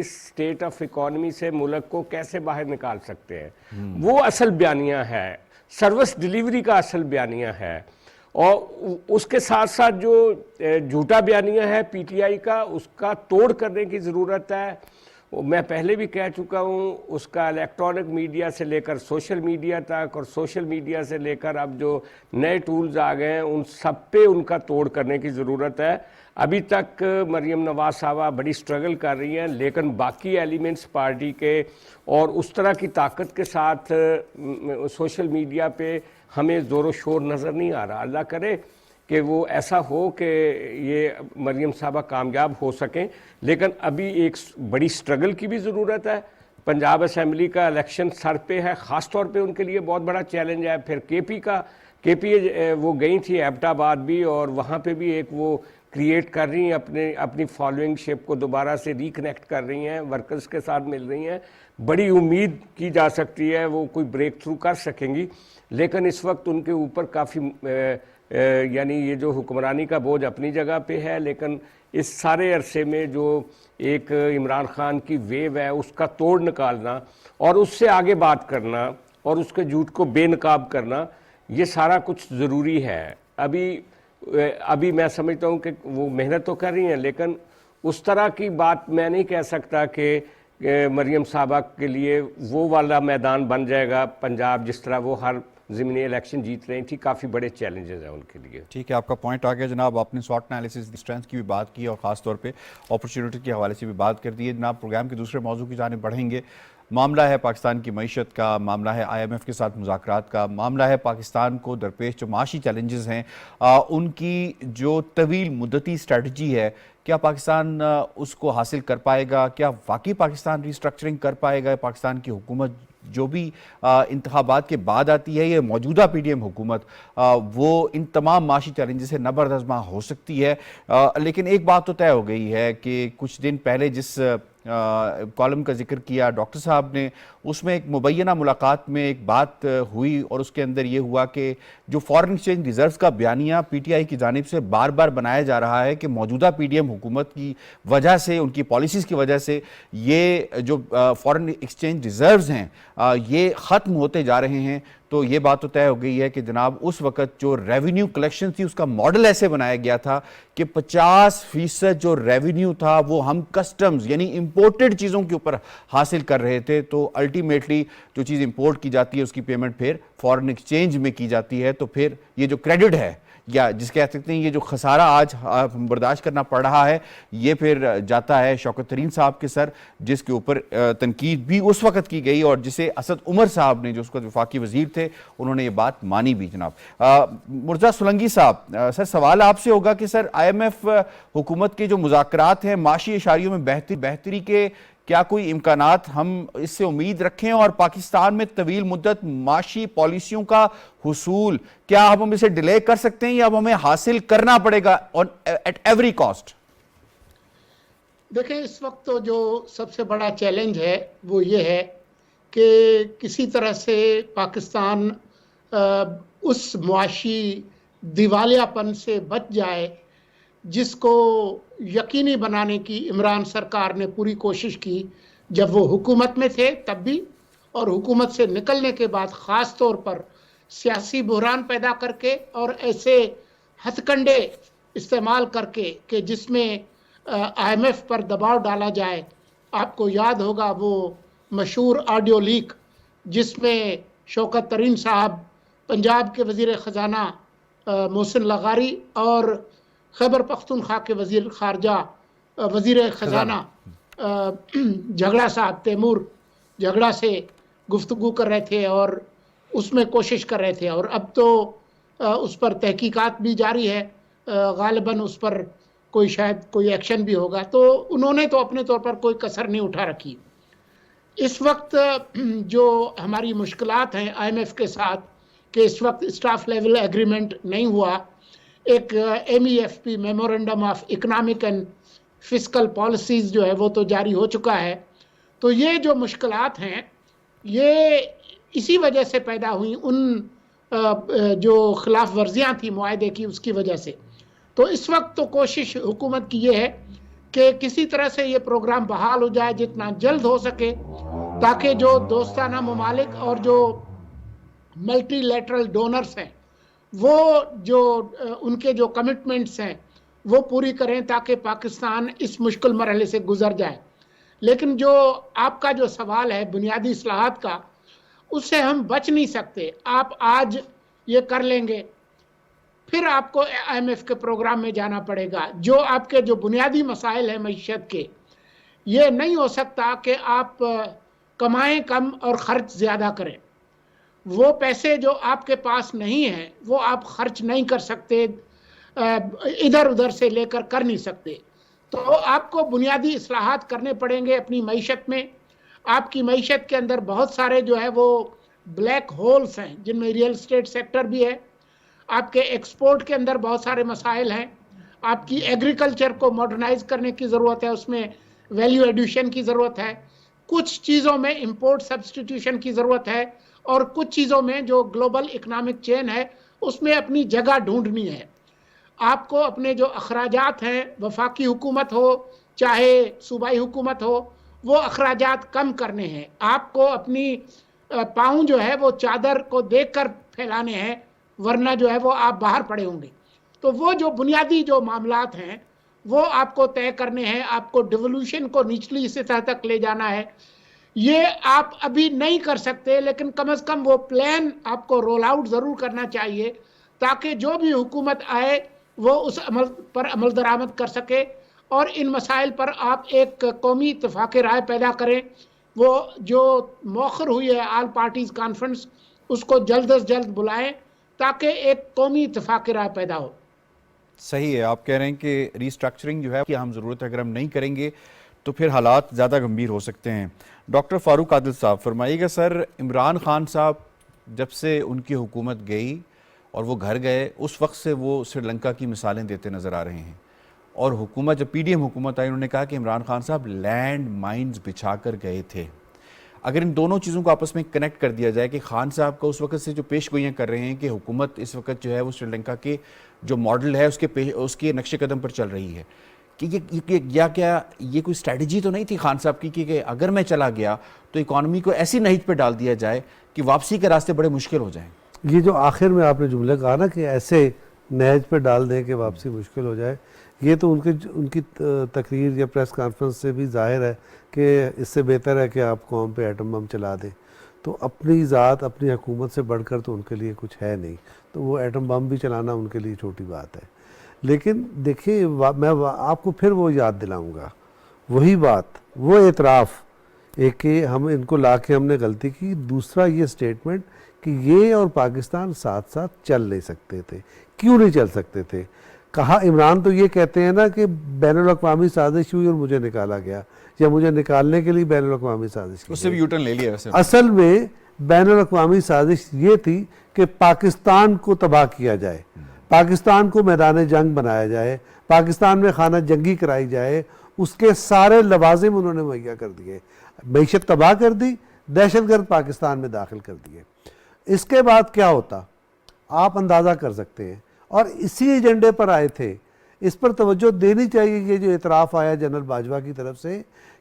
स्टेट ऑफ इकॉनमी से मुल्क को कैसे बाहर निकाल सकते हैं। वो असल बयानिया है, सर्विस डिलीवरी का असल बयानिया है। और उसके साथ साथ जो झूठा बयानिया है पीटीआई का, उसका तोड़ करने की ज़रूरत है। मैं पहले भी कह चुका हूँ, उसका इलेक्ट्रॉनिक मीडिया से लेकर सोशल मीडिया तक और सोशल मीडिया से लेकर अब जो नए टूल्स आ गए हैं, उन सब पे उनका तोड़ करने की ज़रूरत है। अभी तक मरियम नवाज साहबा बड़ी स्ट्रगल कर रही हैं, लेकिन बाकी एलिमेंट्स पार्टी के और उस तरह की ताकत के साथ सोशल मीडिया पे हमें ज़ोर शोर नज़र नहीं आ रहा। अल्लाह करे कि वो ऐसा हो कि ये मरियम साहबा कामयाब हो सकें, लेकिन अभी एक बड़ी स्ट्रगल की भी ज़रूरत है। पंजाब असम्बली का इलेक्शन सर पे है, ख़ास तौर पे उनके लिए बहुत बड़ा चैलेंज है। फिर केपी वो गई थी एबटाबाद भी, और वहाँ पे भी एक वो क्रिएट कर रही हैं, अपनी फॉलोइंग शिप को दोबारा से रिकनेक्ट कर रही हैं, वर्कर्स के साथ मिल रही हैं। बड़ी उम्मीद की जा सकती है वो कोई ब्रेक थ्रू कर सकेंगी, लेकिन इस वक्त उनके ऊपर काफ़ी यानी ये जो हुक्मरानी का बोझ अपनी जगह पे है, लेकिन इस सारे अरसे में जो एक इमरान खान की वेव है उसका तोड़ निकालना और उससे आगे बात करना और उसके झूठ को बेनकाब करना, ये सारा कुछ ज़रूरी है। अभी मैं समझता हूँ कि वो मेहनत तो कर रही हैं, लेकिन उस तरह की बात मैं नहीं कह सकता कि मरियम साहबा के लिए वो वाला मैदान बन जाएगा पंजाब जिस तरह वो हर ज़मीनी इलेक्शन जीत रही थी। काफ़ी बड़े चैलेंजेस हैं उनके लिए। ठीक है, आपका पॉइंट आ गया जनाब। आपने स्वॉट एनालिसिस स्ट्रेंथ की भी बात की और ख़ास तौर पे अपॉर्चुनिटी के हवाले से भी बात कर दी है। जनाब प्रोग्राम के दूसरे मौजू की जानिब बढ़ेंगे। मामला है पाकिस्तान की मईशत का, मामला है IMF के साथ मुज़ाकरात का, मामला है पाकिस्तान को दरपेश जो माशी चैलेंजेस हैं उनकी जो तवील मुद्दती स्ट्रेटजी है, क्या पाकिस्तान उसको हासिल कर पाएगा? क्या वाकई पाकिस्तान रिस्ट्रक्चरिंग कर पाएगा? पाकिस्तान की हुकूमत जो भी इंतखाबात के बाद आती है, ये मौजूदा PDM हुकूमत वो इन तमाम माशी चैलेंजेस से नबरदज़मा हो सकती है। लेकिन एक बात तो तय हो गई है कि कुछ दिन पहले जिस कॉलम का जिक्र किया डॉक्टर साहब ने, उसमें एक मुबैना मुलाकात में एक बात हुई और उसके अंदर ये हुआ कि जो फॉरेन एक्सचेंज रिजर्व्स का बयानिया PTI की जानिब से बार बार बनाया जा रहा है कि मौजूदा PDM हुकूमत की वजह से, उनकी पॉलिसीज़ की वजह से ये जो फॉरेन एक्सचेंज रिजर्व्स हैं ये ख़त्म होते जा रहे हैं। तो ये बात तो तय हो गई है कि जनाब उस वक़्त जो रेवेन्यू कलेक्शन थी उसका मॉडल ऐसे बनाया गया था कि 50% जो रेवेन्यू था वो हम कस्टम्स यानी इंपोर्टेड चीज़ों के ऊपर हासिल कर रहे थे। तो अल्टीमेटली जो चीज़ इंपोर्ट की जाती है उसकी पेमेंट फिर फॉरेन एक्सचेंज में की जाती है। तो फिर ये जो क्रेडिट है या जिसके कह सकते हैं ये जो खसारा आज बर्दाश्त करना पड़ रहा है, ये फिर जाता है शौकत तरीन साहब के सर, जिसके ऊपर तनकीद भी उस वक़्त की गई और जिसे असद उमर साहब ने, जो उसको वफाकी वजीर थे, उन्होंने ये बात मानी भी। जनाब मुर्जा सुलंगी साहब, सर सवाल आपसे होगा कि सर IMF हुकूमत के जो मुज़ाकरात हैं माशी इशारियों में बेहतरी के क्या कोई इम्कानात हम इससे उम्मीद रखें, और पाकिस्तान में तवील मुद्दत माशी पॉलिसियों का हुसूल क्या हम इसे डिले कर सकते हैं या अब हमें हासिल करना पड़ेगा एट एवरी कॉस्ट? देखें, इस वक्त तो जो सबसे बड़ा चैलेंज है वो ये है कि किसी तरह से पाकिस्तान उस मुआशी दिवालियापन से बच जाए, जिसको यकीनी बनाने की इमरान सरकार ने पूरी कोशिश की जब वो हुकूमत में थे तब भी, और हुकूमत से निकलने के बाद ख़ास तौर पर सियासी बहरान पैदा करके और ऐसे हथकंडे इस्तेमाल करके कि जिसमें IMF पर दबाव डाला जाए। आपको याद होगा वो मशहूर ऑडियो लीक जिसमें शौकत तरीन साहब, पंजाब के वज़ीर ख़जाना मोहसिन लगारी और खैबर पख्तूनख्वा के वज़ीर ख़ारजा वज़ीर ख़जाना झगड़ा साहब, तैमूर झगड़ा से गुफ्तगू कर रहे थे और उसमें कोशिश कर रहे थे, और अब तो उस पर तहकीकात भी जारी है, गालिबन उस पर कोई शायद कोई एक्शन भी होगा। तो उन्होंने तो अपने तौर पर कोई कसर नहीं उठा रखी। इस वक्त जो हमारी मुश्किलात हैं IMF के साथ कि इस वक्त स्टाफ लेवल एग्रीमेंट नहीं हुआ, एक MEFP memorandum of economic and fiscal policies जो है वो तो जारी हो चुका है। तो ये जो मुश्किलात हैं ये इसी वजह से पैदा हुई, उन जो खिलाफ वर्जियाँ थी मुआहदे की उसकी वजह से। तो इस वक्त तो कोशिश हुकूमत की ये है कि किसी तरह से ये प्रोग्राम बहाल हो जाए जितना जल्द हो सके, ताकि जो दोस्ताना ममालिक और जो मल्टीलेटरल डोनर्स हैं वो जो उनके जो कमिटमेंट्स हैं वो पूरी करें ताकि पाकिस्तान इस मुश्किल मरहले से गुजर जाए। लेकिन जो आपका जो सवाल है बुनियादी इस्लाहात का, उससे हम बच नहीं सकते। आप आज ये कर लेंगे फिर आपको IMF के प्रोग्राम में जाना पड़ेगा। जो आपके जो बुनियादी मसाइल हैं मईशत के, ये नहीं हो सकता कि आप कमाएं कम और ख़र्च ज़्यादा करें। वो पैसे जो आपके पास नहीं हैं वो आप खर्च नहीं कर सकते, इधर उधर से लेकर कर नहीं सकते। तो आपको बुनियादी इस्लाहात करने पड़ेंगे अपनी मईशत में। आपकी मईशत के अंदर बहुत सारे जो है वो ब्लैक होल्स हैं जिनमें रियल एस्टेट सेक्टर भी है। आपके एक्सपोर्ट के अंदर बहुत सारे मसाइल हैं। आपकी एग्रीकल्चर को मॉडर्नाइज करने की ज़रूरत है, उसमें वैल्यू एडिशन की ज़रूरत है। कुछ चीज़ों में इंपोर्ट सब्सटीट्यूशन की ज़रूरत है और कुछ चीज़ों में जो ग्लोबल इकनॉमिक चेन है उसमें अपनी जगह ढूंढनी है। आपको अपने जो अखराजात हैं, वफाकी हुकूमत हो चाहे सूबाई हुकूमत हो, वो अखराजात कम करने हैं। आपको अपनी पाँव जो है वो चादर को देखकर फैलाने हैं, वरना जो है वो आप बाहर पड़े होंगे। तो वो जो बुनियादी जो मामलात हैं वो आपको तय करने हैं। आपको डिवोल्यूशन को निचली सतह तक ले जाना है। ये आप अभी नहीं कर सकते, लेकिन कम से कम वो प्लान आपको रोल आउट ज़रूर करना चाहिए ताकि जो भी हुकूमत आए वो उस अमल पर अमल दरामद कर सके और इन मसाइल पर आप एक कौमी इत्तेफाक राय पैदा करें। वो जो मौखर हुई है आल पार्टीज़ कॉन्फ्रेंस, उसको जल्द अज जल्द बुलाएं ताकि एक कौमी इत्तेफाक राय पैदा हो। सही है, आप कह रहे हैं कि रीस्ट्रक्चरिंग जो है कि हम ज़रूरत है, अगर हम नहीं करेंगे तो फिर हालात ज़्यादा गंभीर हो सकते हैं। डॉक्टर फ़ारूक आदिल साहब फरमाइएगा, सर इमरान खान साहब जब से उनकी हुकूमत गई और वो घर गए उस वक्त से वो श्रीलंका की मिसालें देते नज़र आ रहे हैं, और हुकूमत जब PDM हुकूमत आई उन्होंने कहा कि इमरान खान साहब लैंड माइन्स बिछा कर गए थे। अगर इन दोनों चीज़ों को आपस में कनेक्ट कर दिया जाए कि खान साहब का उस वक्त से जो पेश गोइयाँ कर रहे हैं कि हुकूमत इस वक्त जो है वो श्रीलंका के जो मॉडल है उसके नक्शे कदम पर चल रही है, कि ये कोई स्ट्रैटेजी तो नहीं थी खान साहब की कि अगर मैं चला गया तो इकॉनमी को ऐसी नहिज पे डाल दिया जाए कि वापसी के रास्ते बड़े मुश्किल हो जाएं। ये जो आखिर में आपने जुमला कहा ना कि ऐसे नहज पे डाल दें कि वापसी मुश्किल हो जाए, ये तो उनकी तकरीर या प्रेस कॉन्फ्रेंस से भी जाहिर है कि इससे बेहतर है कि आप कौम पे एटम बम चला दें। तो अपनी ज़ात अपनी हुकूमत से बढ़कर तो उनके लिए कुछ है नहीं, तो वो एटम बम भी चलाना उनके लिए छोटी बात है। लेकिन देखिए मैं आपको फिर वो याद दिलाऊंगा, वही बात, वो एतराफ़ एक कि हम इनको ला के हमने गलती की, दूसरा ये स्टेटमेंट कि ये और पाकिस्तान साथ साथ चल नहीं सकते थे। क्यों नहीं चल सकते थे? कहा इमरान तो ये कहते हैं ना कि बैनुल-अक़वामी साजिश हुई और मुझे निकाला गया, या मुझे निकालने के लिए बैनुल-अक़वामी साजिश की। उससे भी यूटर्न ले लिया वैसे। असल में बैनुल-अक़वामी साजिश ये थी कि पाकिस्तान को तबाह किया जाए, पाकिस्तान को मैदान जंग बनाया जाए, पाकिस्तान में खाना जंगी कराई जाए। उसके सारे लवाजिम उन्होंने मुहैया कर दिए, मईशत तबाह कर दी, दहशतगर्द पाकिस्तान में दाखिल कर दिए। इसके बाद क्या होता आप अंदाज़ा कर सकते हैं। और इसी एजेंडे पर आए थे। इस पर तवज्जो देनी चाहिए कि जो इतराफ़ आया जनरल बाजवा की तरफ से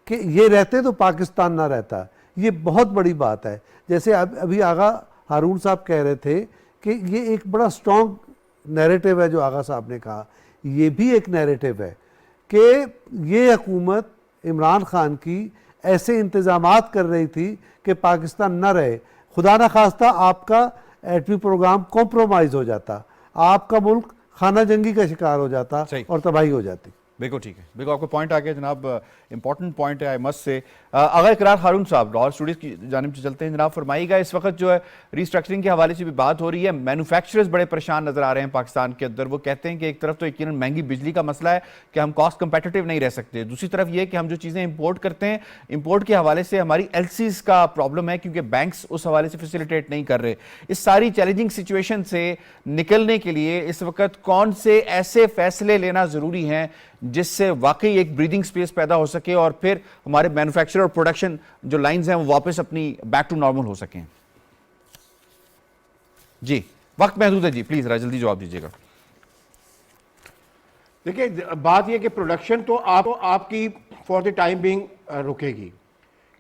कि ये रहते तो पाकिस्तान ना रहता, ये बहुत बड़ी बात है। जैसे अभी आगा हारून साहब कह रहे थे कि ये एक बड़ा स्ट्रॉन्ग नैरेटिव है जो आगा साहब ने कहा, ये भी एक नैरेटिव है कि ये हुकूमत इमरान खान की ऐसे इंतज़ामात कर रही थी कि पाकिस्तान न रहे, खुदा न खास्ता आपका एटमी प्रोग्राम कॉम्प्रोमाइज़ हो जाता, आपका मुल्क खाना जंगी का शिकार हो जाता और तबाही हो जाती। बिल्कुल ठीक है, बिल्कुल आपको पॉइंट आ गया जनाब, इंपॉर्टेंट पॉइंट है आई मस्ट से। अगर इकरार हारून साहब लाहौर स्टूडियोज की जानिब से चलते हैं जनाब, फरमाइएगा इस वक्त जो है रीस्ट्रक्चरिंग के हवाले से भी बात हो रही है, मैन्युफैक्चरर्स बड़े परेशान नजर आ रहे हैं पाकिस्तान के अंदर। वो कहते हैं कि एक तरफ तो यकीनन महंगी बिजली का मसला है कि हम कॉस्ट कंपेटिटिव नहीं रह सकते, दूसरी तरफ ये कि हम जो चीज़ें इंपोर्ट करते हैं इंपोर्ट के हवाले से हमारी एलसीज का प्रॉब्लम है क्योंकि बैंक्स उस हवाले से फैसिलिटेट नहीं कर रहे। इस सारी चैलेंजिंग सिचुएशन से निकलने के लिए इस वक्त कौन से ऐसे फैसले लेना ज़रूरी हैं जिससे वाकई एक ब्रीदिंग स्पेस पैदा हो सके और फिर हमारे मैन्युफैक्चर और प्रोडक्शन जो लाइंस हैं वो वापस अपनी बैक टू नॉर्मल हो सकें? जी वक्त महदूद है जी, प्लीज जल्दी जवाब दीजिएगा। देखिए बात यह कि प्रोडक्शन तो आपकी फॉर द टाइम बिंग रुकेगी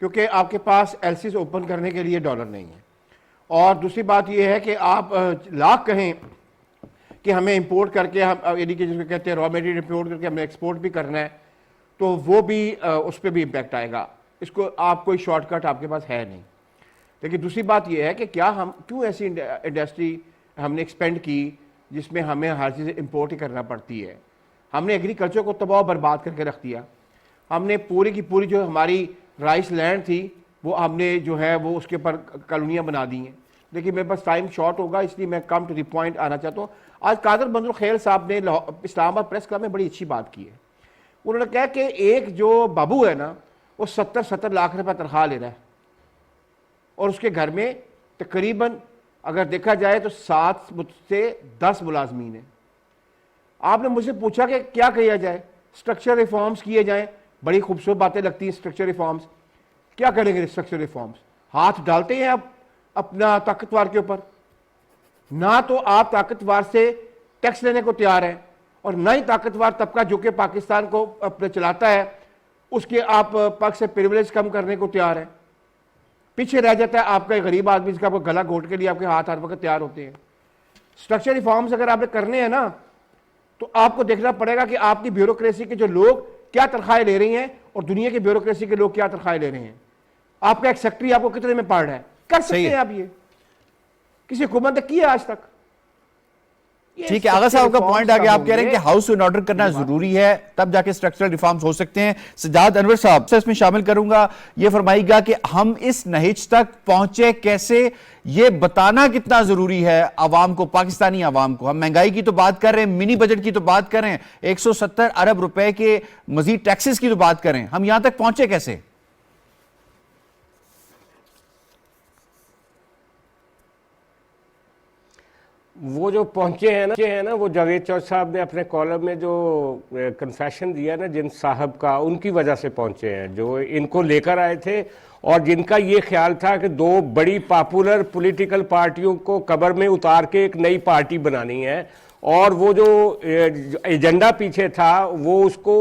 क्योंकि आपके पास एलसीज ओपन करने के लिए डॉलर नहीं है। और दूसरी बात यह है कि आप लाख कहें कि हमें इंपोर्ट करके हम यानी कि जिसको कहते हैं रॉ मटेरियल इंपोर्ट करके हमें एक्सपोर्ट भी करना है, तो वो भी उस पर भी इम्पैक्ट आएगा। इसको आप कोई शॉर्टकट आपके पास है नहीं। लेकिन दूसरी बात यह है कि क्या हम क्यों ऐसी इंडस्ट्री हमने एक्सपेंड की जिसमें हमें हर चीज़ इंपोर्ट ही करना पड़ती है। हमने एग्रीकल्चर को तबाह बर्बाद करके रख दिया। हमने पूरी की पूरी जो हमारी राइस लैंड थी वो हमने जो है वो उसके ऊपर कॉलोनियाँ बना दी हैं। देखिए मेरे पास टाइम शॉर्ट होगा इसलिए मैं कम टू द पॉइंट आना चाहता हूँ। आज कादर बंदरुल खैर साहब ने इस्लामाबाद प्रेस क्लब में बड़ी अच्छी बात की है। उन्होंने कहा कि एक जो बाबू है ना वो 70 लाख रुपए तनख्वाह ले रहा है और उसके घर में तकरीबन अगर देखा जाए तो 7 से 10 मुलाजमीन है। आपने मुझसे पूछा कि क्या किया जाए, स्ट्रक्चर रिफॉर्म्स किए जाएं। बड़ी खूबसूरत बातें लगती हैं स्ट्रक्चर रिफॉर्म्स। क्या करेंगे स्ट्रक्चर रिफॉर्म्स? हाथ डालते हैं आप अपना ताकतवर के ऊपर। ना तो आप ताकतवर से टैक्स लेने को तैयार हैं और ना ही ताकतवर तबका जो कि पाकिस्तान को अपने चलाता है उसके आप पक्ष से प्रिविलेज कम करने को तैयार हैं। पीछे रह जाता है आपका गरीब आदमी जिसका गला घोट के लिए आपके हाथ हर वक्त तैयार होते हैं। स्ट्रक्चर रिफॉर्म्स अगर आपने करने हैं ना तो आपको देखना पड़ेगा कि आपकी ब्यूरोक्रेसी के जो लोग क्या तनख्वाहें ले रही हैं और दुनिया की ब्यूरोक्रेसी के लोग क्या तनख्वाहें ले रहे हैं। आपका एक सेक्रेटरी आपको कितने में पढ़ रहा है, कर सकते हैं आप ये? किसी हुकूमत ने किया आज तक? ठीक है, आगा साहब का पॉइंट आ गया। आप कह रहे हैं कि हाउस इन ऑर्डर करना जरूरी है तब जाके स्ट्रक्चरल रिफॉर्म्स हो सकते हैं। सजाद अनवर साहब से इसमें शामिल करूंगा, ये फरमाइएगा कि हम इस नहिज तक पहुंचे कैसे, ये बताना कितना जरूरी है आवाम को, पाकिस्तानी आवाम को। हम महंगाई की तो बात कर रहे हैं, मिनी बजट की तो बात कर रहे हैं, 170 अरब रुपए के मजीद टैक्सेस की तो बात कर रहे हैं, हम यहां तक पहुंचे कैसे? वो जो पहुंचे हैं ना वो जावेद चौधरी साहब ने अपने कॉलम में जो कन्फेशन दिया ना जिन साहब का, उनकी वजह से पहुंचे हैं, जो इनको लेकर आए थे और जिनका ये ख्याल था कि दो बड़ी पॉपुलर पॉलिटिकल पार्टियों को कब्र में उतार के एक नई पार्टी बनानी है। और वो जो एजेंडा पीछे था वो उसको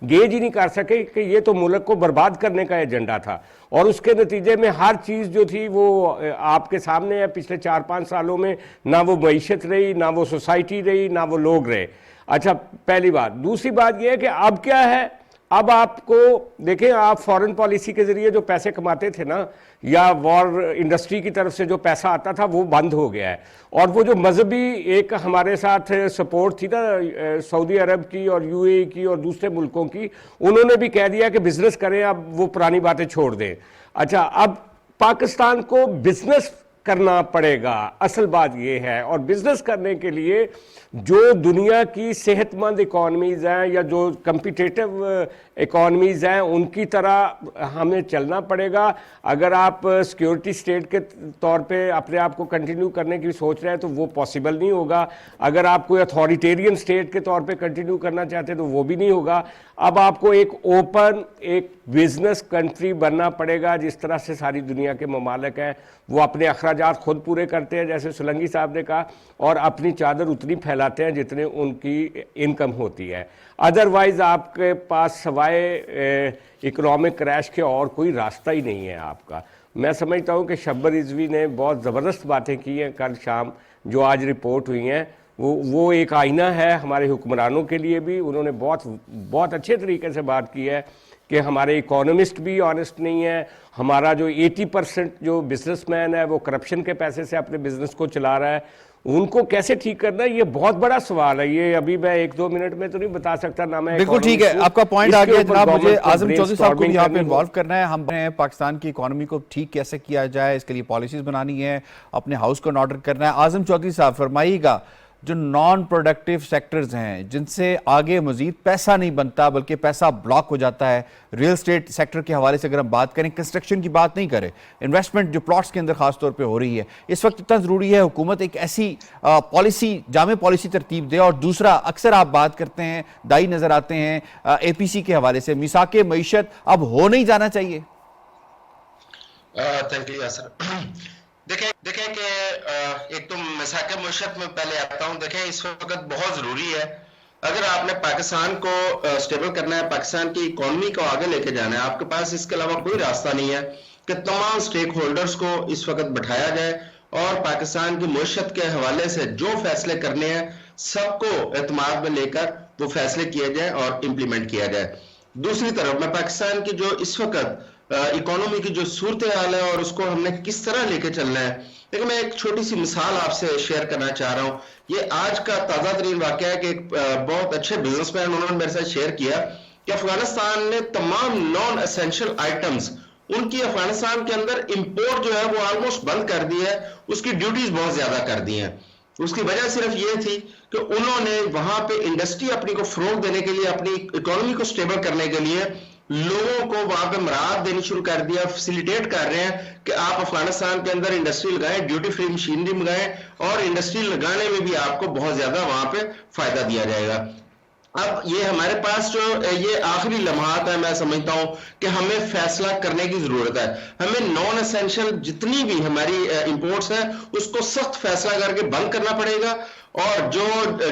गेज ही नहीं कर सके कि ये तो मुल्क को बर्बाद करने का एजेंडा था। और उसके नतीजे में हर चीज़ जो थी वो आपके सामने है। पिछले 4-5 सालों में ना वो मईशत रही, ना वो सोसाइटी रही, ना वो लोग रहे। अच्छा, पहली बात। दूसरी बात ये है कि अब क्या है, अब आपको देखें, आप फॉरेन पॉलिसी के ज़रिए जो पैसे कमाते थे ना, या वॉर इंडस्ट्री की तरफ से जो पैसा आता था वो बंद हो गया है। और वो जो मजहबी एक हमारे साथ सपोर्ट थी ना सऊदी अरब की और यूएई की और दूसरे मुल्कों की, उन्होंने भी कह दिया कि बिजनेस करें, अब वो पुरानी बातें छोड़ दें। अच्छा, अब पाकिस्तान को बिजनेस करना पड़ेगा, असल बात ये है। और बिजनेस करने के लिए जो दुनिया की सेहतमंद इकॉनमीज़ हैं या जो कम्पिटिटिव इकॉनमीज़ हैं उनकी तरह हमें चलना पड़ेगा। अगर आप सिक्योरिटी स्टेट के तौर पे अपने आप को कंटिन्यू करने की सोच रहे हैं तो वो पॉसिबल नहीं होगा। अगर आप कोई अथॉरिटेरियन स्टेट के तौर पे कंटिन्यू करना चाहते हैं तो वो भी नहीं होगा। अब आपको एक ओपन, एक बिजनेस कंट्री बनना पड़ेगा, जिस तरह से सारी दुनिया के ममालिक हैं वो अपने अखराज अखराजात खुद पूरे करते हैं जैसे सुलंगी साहब ने कहा, और अपनी चादर उतनी फैलाते हैं जितने उनकी इनकम होती है। अदरवाइज़ आपके पास सवाए इकोनॉमिक क्रैश के और कोई रास्ता ही नहीं है आपका। मैं समझता हूँ कि शब्बर रिजवी ने बहुत ज़बरदस्त बातें की हैं कल शाम, जो आज रिपोर्ट हुई हैं, वो एक आईना है हमारे हुक्मरानों के लिए भी। उन्होंने बहुत अच्छे तरीके से बात की है कि हमारे इकोनॉमिस्ट भी ऑनेस्ट नहीं है, हमारा जो 80% जो बिजनेसमैन है वो करप्शन के पैसे से अपने बिजनेस को चला रहा है, उनको कैसे ठीक करना है, ये बहुत बड़ा सवाल है। ये अभी मैं 1-2 मिनट में तो नहीं बता सकता ना मैं। बिल्कुल ठीक है, आपका पॉइंट आ गया जनाब। मुझे आजम चौधरी साहब को भी यहाँ पे इन्वॉल्व करना है। हम पाकिस्तान की इकोनॉमी को ठीक कैसे किया जाए, इसके लिए पॉलिसीज बनानी है, अपने हाउस को ऑर्डर करना है। आजम चौधरी साहब फरमाइएगा, जो नॉन प्रोडक्टिव सेक्टर्स हैं जिनसे आगे मजीद पैसा नहीं बनता बल्कि पैसा ब्लॉक हो जाता है, रियल एस्टेट सेक्टर के हवाले से अगर हम बात करें, कंस्ट्रक्शन की बात नहीं करें, इन्वेस्टमेंट जो प्लॉट्स के अंदर खास तौर पे हो रही है, इस वक्त इतना ज़रूरी है हुकूमत एक ऐसी पॉलिसी, जामे पॉलिसी तरतीब दे। और दूसरा, अक्सर आप बात करते हैं, दाई नज़र आते हैं APC के हवाले से, मिसाके मईशत अब हो नहीं जाना चाहिए। Thank you Yasir. देखें कि एक तो मिसाके मुशत में पहले आता हूं। देखें, इस वक्त बहुत जरूरी है, अगर आपने पाकिस्तान को स्टेबल करना है, पाकिस्तान की इकोनॉमी को आगे लेके जाना है, आपके पास इसके अलावा कोई रास्ता नहीं है कि तमाम स्टेक होल्डर्स को इस वक्त बैठाया जाए और पाकिस्तान की मुशत के हवाले से जो फैसले करने हैं सबको एतमाद में लेकर वो फैसले किए जाए और इम्प्लीमेंट किया जाए। दूसरी तरफ मैं पाकिस्तान की जो इस वक्त इकोनॉमी की जो सूरत हाल है और उसको हमने किस तरह लेके चलना है, देखिए मैं एक छोटी सी मिसाल आपसे शेयर करना चाह रहा हूँ। ये आज का ताज़ा तरीन वाकया है कि एक बहुत अच्छे बिजनेसमैन उन्होंने मेरे साथ शेयर किया कि अफगानिस्तान ने तमाम नॉन एसेंशियल आइटम्स उनकी अफगानिस्तान के अंदर इंपोर्ट जो है वो ऑलमोस्ट बंद कर दी है, उसकी ड्यूटीज बहुत ज्यादा कर दी हैं। उसकी वजह सिर्फ ये थी कि उन्होंने वहां पे इंडस्ट्री अपनी को फरोग देने के लिए, अपनी इकोनॉमी को स्टेबल करने के लिए लोगों को वहां पे मराहत देनी शुरू कर दिया, फैसिलिटेट कर रहे हैं कि आप अफगानिस्तान के अंदर इंडस्ट्री लगाएं, ड्यूटी फ्री मशीनरी मंगाएं और इंडस्ट्री लगाने में भी आपको बहुत ज्यादा वहां पे फायदा दिया जाएगा। अब ये हमारे पास जो ये आखिरी लम्हात है, मैं समझता हूं कि हमें फैसला करने की जरूरत है। हमें नॉन एसेंशियल जितनी भी हमारी इंपोर्ट्स है उसको सख्त फैसला करके बंद करना पड़ेगा, और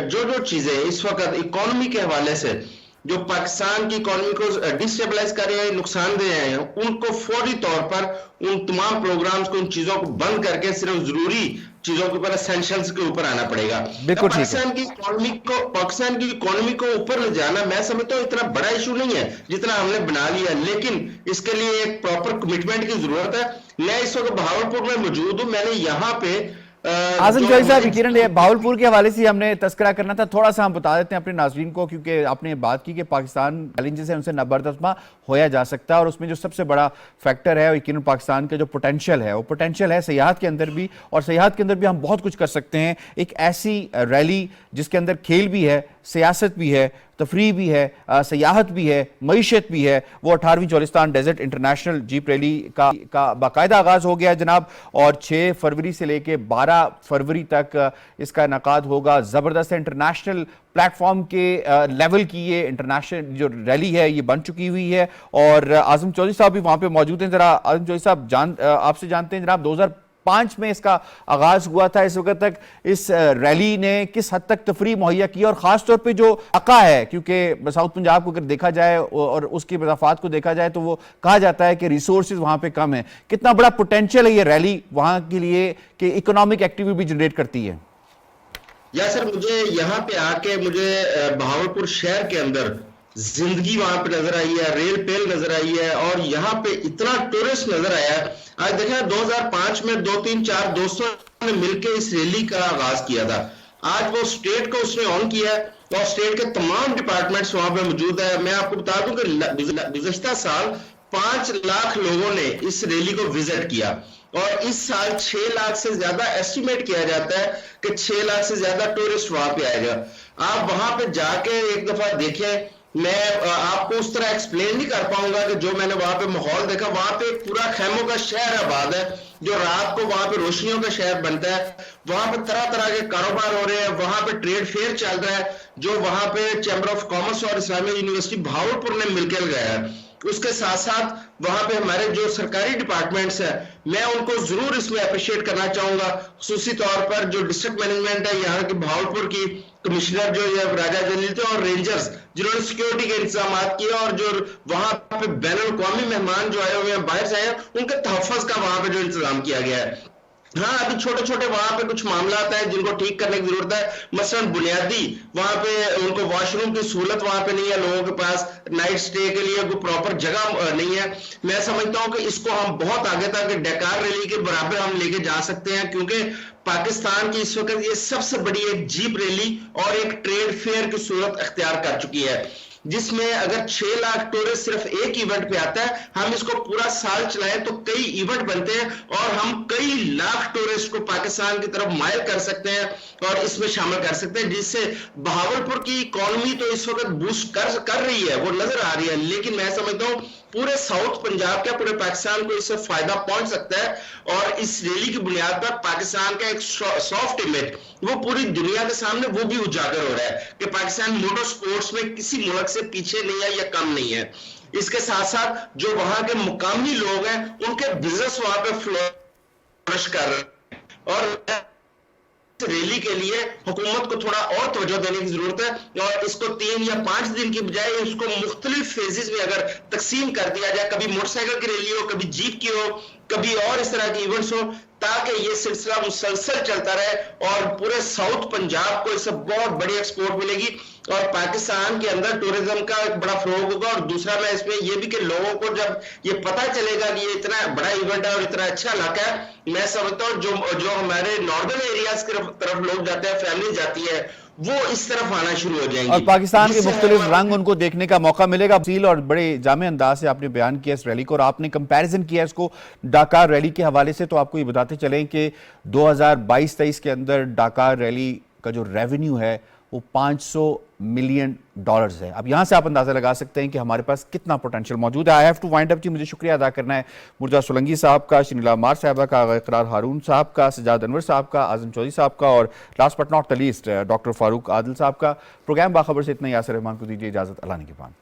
जो चीजें इस वक्त इकोनॉमी के हवाले से जो पाकिस्तान की इकोनॉमी को डिस्टेबलाइज कर रहे हैं, नुकसानदेह हैं, उनको फौरी तौर पर उन तमाम प्रोग्राम्स को, उन चीजों को बंद करके सिर्फ जरूरी चीजों के ऊपर, एसेंशियल्स के ऊपर आना पड़ेगा। पाकिस्तान की इकोनॉमी को ऊपर ले जाना मैं समझता हूँ इतना बड़ा इशू नहीं है जितना हमने बना लिया, लेकिन इसके लिए एक प्रॉपर कमिटमेंट की जरूरत है। मैं इस वक्त बहावलपुर में मौजूद हूँ। मैंने यहाँ पे आजम चौधरी साहब, यकीनन भावलपुर के हवाले से हमने तस्करा करना था, थोड़ा सा हम बता देते हैं अपने नाजरीन को, क्योंकि आपने बात की कि पाकिस्तान चैलेंजेस है उनसे नबरदस्मा होया जा सकता है, और उसमें जो सबसे बड़ा फैक्टर है यकीनन पाकिस्तान का जो पोटेंशियल है, वो पोटेंशियल है सियाहत के अंदर भी, और सियाहत के अंदर भी हम बहुत कुछ कर सकते हैं। एक ऐसी रैली जिसके अंदर खेल भी है, सियासत भी है, तफरी भी है, सियाहत भी है, मईशत भी है, वो 18वीं Cholistan desert international jeep rally का बाकायदा आगाज हो गया है जनाब, और 6 फरवरी से लेके 12 फरवरी तक इसका इनकाद होगा। ज़बरदस्त इंटरनेशनल प्लेटफॉर्म के लेवल की ये इंटरनेशनल जो रैली है ये बन चुकी हुई है, और आजम चौधरी साहब भी वहाँ पे मौजूद हैं। जरा आजम चौधरी साहब आपसे जानते हैं जनाब, 2005 में इसका आगाज हुआ था, इस वक्त तक इस रैली ने किस हद तक तफरी मुहैया की, और खास तौर पे जो अका है, क्योंकि साउथ पंजाब को अगर देखा जाए और उसके मदाफात को देखा जाए तो वो कहा जाता है कि रिसोर्सेज वहां पे कम है, कितना बड़ा पोटेंशियल है ये रैली वहां के लिए कि इकोनॉमिक एक्टिविटी भी जनरेट करती है? या सर, मुझे यहाँ पे आके मुझे बहावलपुर शहर के अंदर जिंदगी वहां पे नजर आई है, रेल पेल नजर आई है, और यहाँ पे इतना टूरिस्ट नजर आया। आज देखा 2005 में 2-3-4 दोस्तों ने मिलकर इस रैली का आगाज किया था। आज वो स्टेट को उसने ऑन किया है और स्टेट के तमाम डिपार्टमेंट्स वहां पे मौजूद है। मैं आपको बता दूं कि गुज़श्ता साल 5 लाख लोगों ने इस रैली को विजिट किया, और इस साल 6 लाख से ज्यादा एस्टिमेट किया जाता है कि 6 लाख से ज्यादा टूरिस्ट वहां पे आएगा। आप वहां पे जाके एक दफा देखें, मैं आपको उस तरह एक्सप्लेन नहीं कर पाऊंगा कि जो मैंने वहां पे माहौल देखा। वहां पे पूरा खैमों का शहर आबाद है, जो रात को वहां पे रोशनियों का शहर बनता है। वहां पे तरह तरह के कारोबार हो रहे हैं, वहां पे ट्रेड फेयर चल रहा है जो वहां पे चैम्बर ऑफ कॉमर्स और इस्लामिक यूनिवर्सिटी भावलपुर ने मिलकर लगाया है। उसके साथ साथ वहां पे हमारे जो सरकारी डिपार्टमेंट्स हैं, मैं उनको जरूर इसमें अप्रिशिएट करना चाहूंगा। खुसूसी तौर पर जो डिस्ट्रिक्ट मैनेजमेंट है यहाँ की भावलपुर की कमिश्नर जो ये राजा जलील थे, और रेंजर्स जिन्होंने सिक्योरिटी के इंतजाम किए, और जो वहां पे बैनुल अक़वामी मेहमान जो आए हुए हैं, बाहर से आए हैं, उनके तहफ़्फ़ुज़ का वहां पे जो इंतजाम किया गया है। हाँ, अभी छोटे छोटे वहां पे कुछ मामला आता है जिनको ठीक करने की जरूरत है। मसलन बुनियादी वहां पे उनको वॉशरूम की सहूलत वहां पे नहीं है, लोगों के पास नाइट स्टे के लिए कोई प्रॉपर जगह नहीं है। मैं समझता हूं कि इसको हम बहुत आगे तक डकार रैली के बराबर हम लेके जा सकते हैं, क्योंकि पाकिस्तान की इस वक्त ये सबसे बड़ी एक जीप रैली और एक ट्रेड फेयर की सूरत अख्तियार कर चुकी है, जिसमें अगर 6 लाख टूरिस्ट सिर्फ एक इवेंट पे आता है, हम इसको पूरा साल चलाएं तो कई इवेंट बनते हैं और हम कई लाख टूरिस्ट को पाकिस्तान की तरफ माइल कर सकते हैं और इसमें शामिल कर सकते हैं, जिससे बहावलपुर की इकोनॉमी तो इस वक्त बूस्ट कर रही है, वो नजर आ रही है। लेकिन मैं समझता हूं पूरे साउथ पंजाब का, पूरे पाकिस्तान को इससे फायदा पहुंच सकता है और इस रैली की बुनियाद पर पाकिस्तान का एक सॉफ्ट इमेज वो पूरी दुनिया के सामने वो भी उजागर हो रहा है कि पाकिस्तान मोटर स्पोर्ट्स में किसी मुल्क से पीछे नहीं है या कम नहीं है। इसके साथ साथ जो वहां के मुकामी लोग हैं उनके बिजनेस वहां पे फ्लोरिश कर रहे हैं और रैली के लिए हुकूमत को थोड़ा और तवज्जो देने की जरूरत है और इसको 3 या 5 दिन की बजाय इसको मुख्तलिफ फेजेस में अगर तकसीम कर दिया जाए, कभी मोटरसाइकिल की रैली हो, कभी जीप की हो, कभी और इस तरह के इवेंट्स हो, ताकि ये सिलसिला मुसलसल चलता रहे और पूरे साउथ पंजाब को इससे बहुत बड़ी एक्सपोर्ट मिलेगी और पाकिस्तान के अंदर टूरिज्म का एक बड़ा फ्लोग होगा। और दूसरा मैं इसमें ये भी कि लोगों को जब ये पता चलेगा कि ये इतना बड़ा इवेंट है और इतना अच्छा इलाका है, मैं समझता हूँ जो हमारे नॉर्दर्न एरियाज की तरफ लोग जाते हैं, फैमिली जाती है, वो इस तरफ आना शुरू हो जाएंगे और पाकिस्तान के मुख्तलिफ रंग उनको देखने का मौका मिलेगा। तफसील और बड़े जामे अंदाज से आपने बयान किया इस रैली को और आपने कंपैरिजन किया इसको डाकार रैली के हवाले से, तो आपको ये बताते चलें कि 2022-23 के अंदर डाकार रैली का जो रेवेन्यू है वो $500 मिलियन है। अब यहां से आप अंदाजा लगा सकते हैं कि हमारे पास कितना पोटेंशियल मौजूद है। I have to wind up जी, मुझे शुक्रिया अदा करना है मुर्जा सोलंकी साहब का, शनीला मार साहबा का, इकरार हारून साहब का, सजाद अनवर साहब का, आजम चौधरी साहब का और last but not the least doctor Farooq Adil साहब का। प्रोग्राम बाखबर से इतना, यासिर रहमान को दीजिए इजाजत। अल्लाह निगहबान।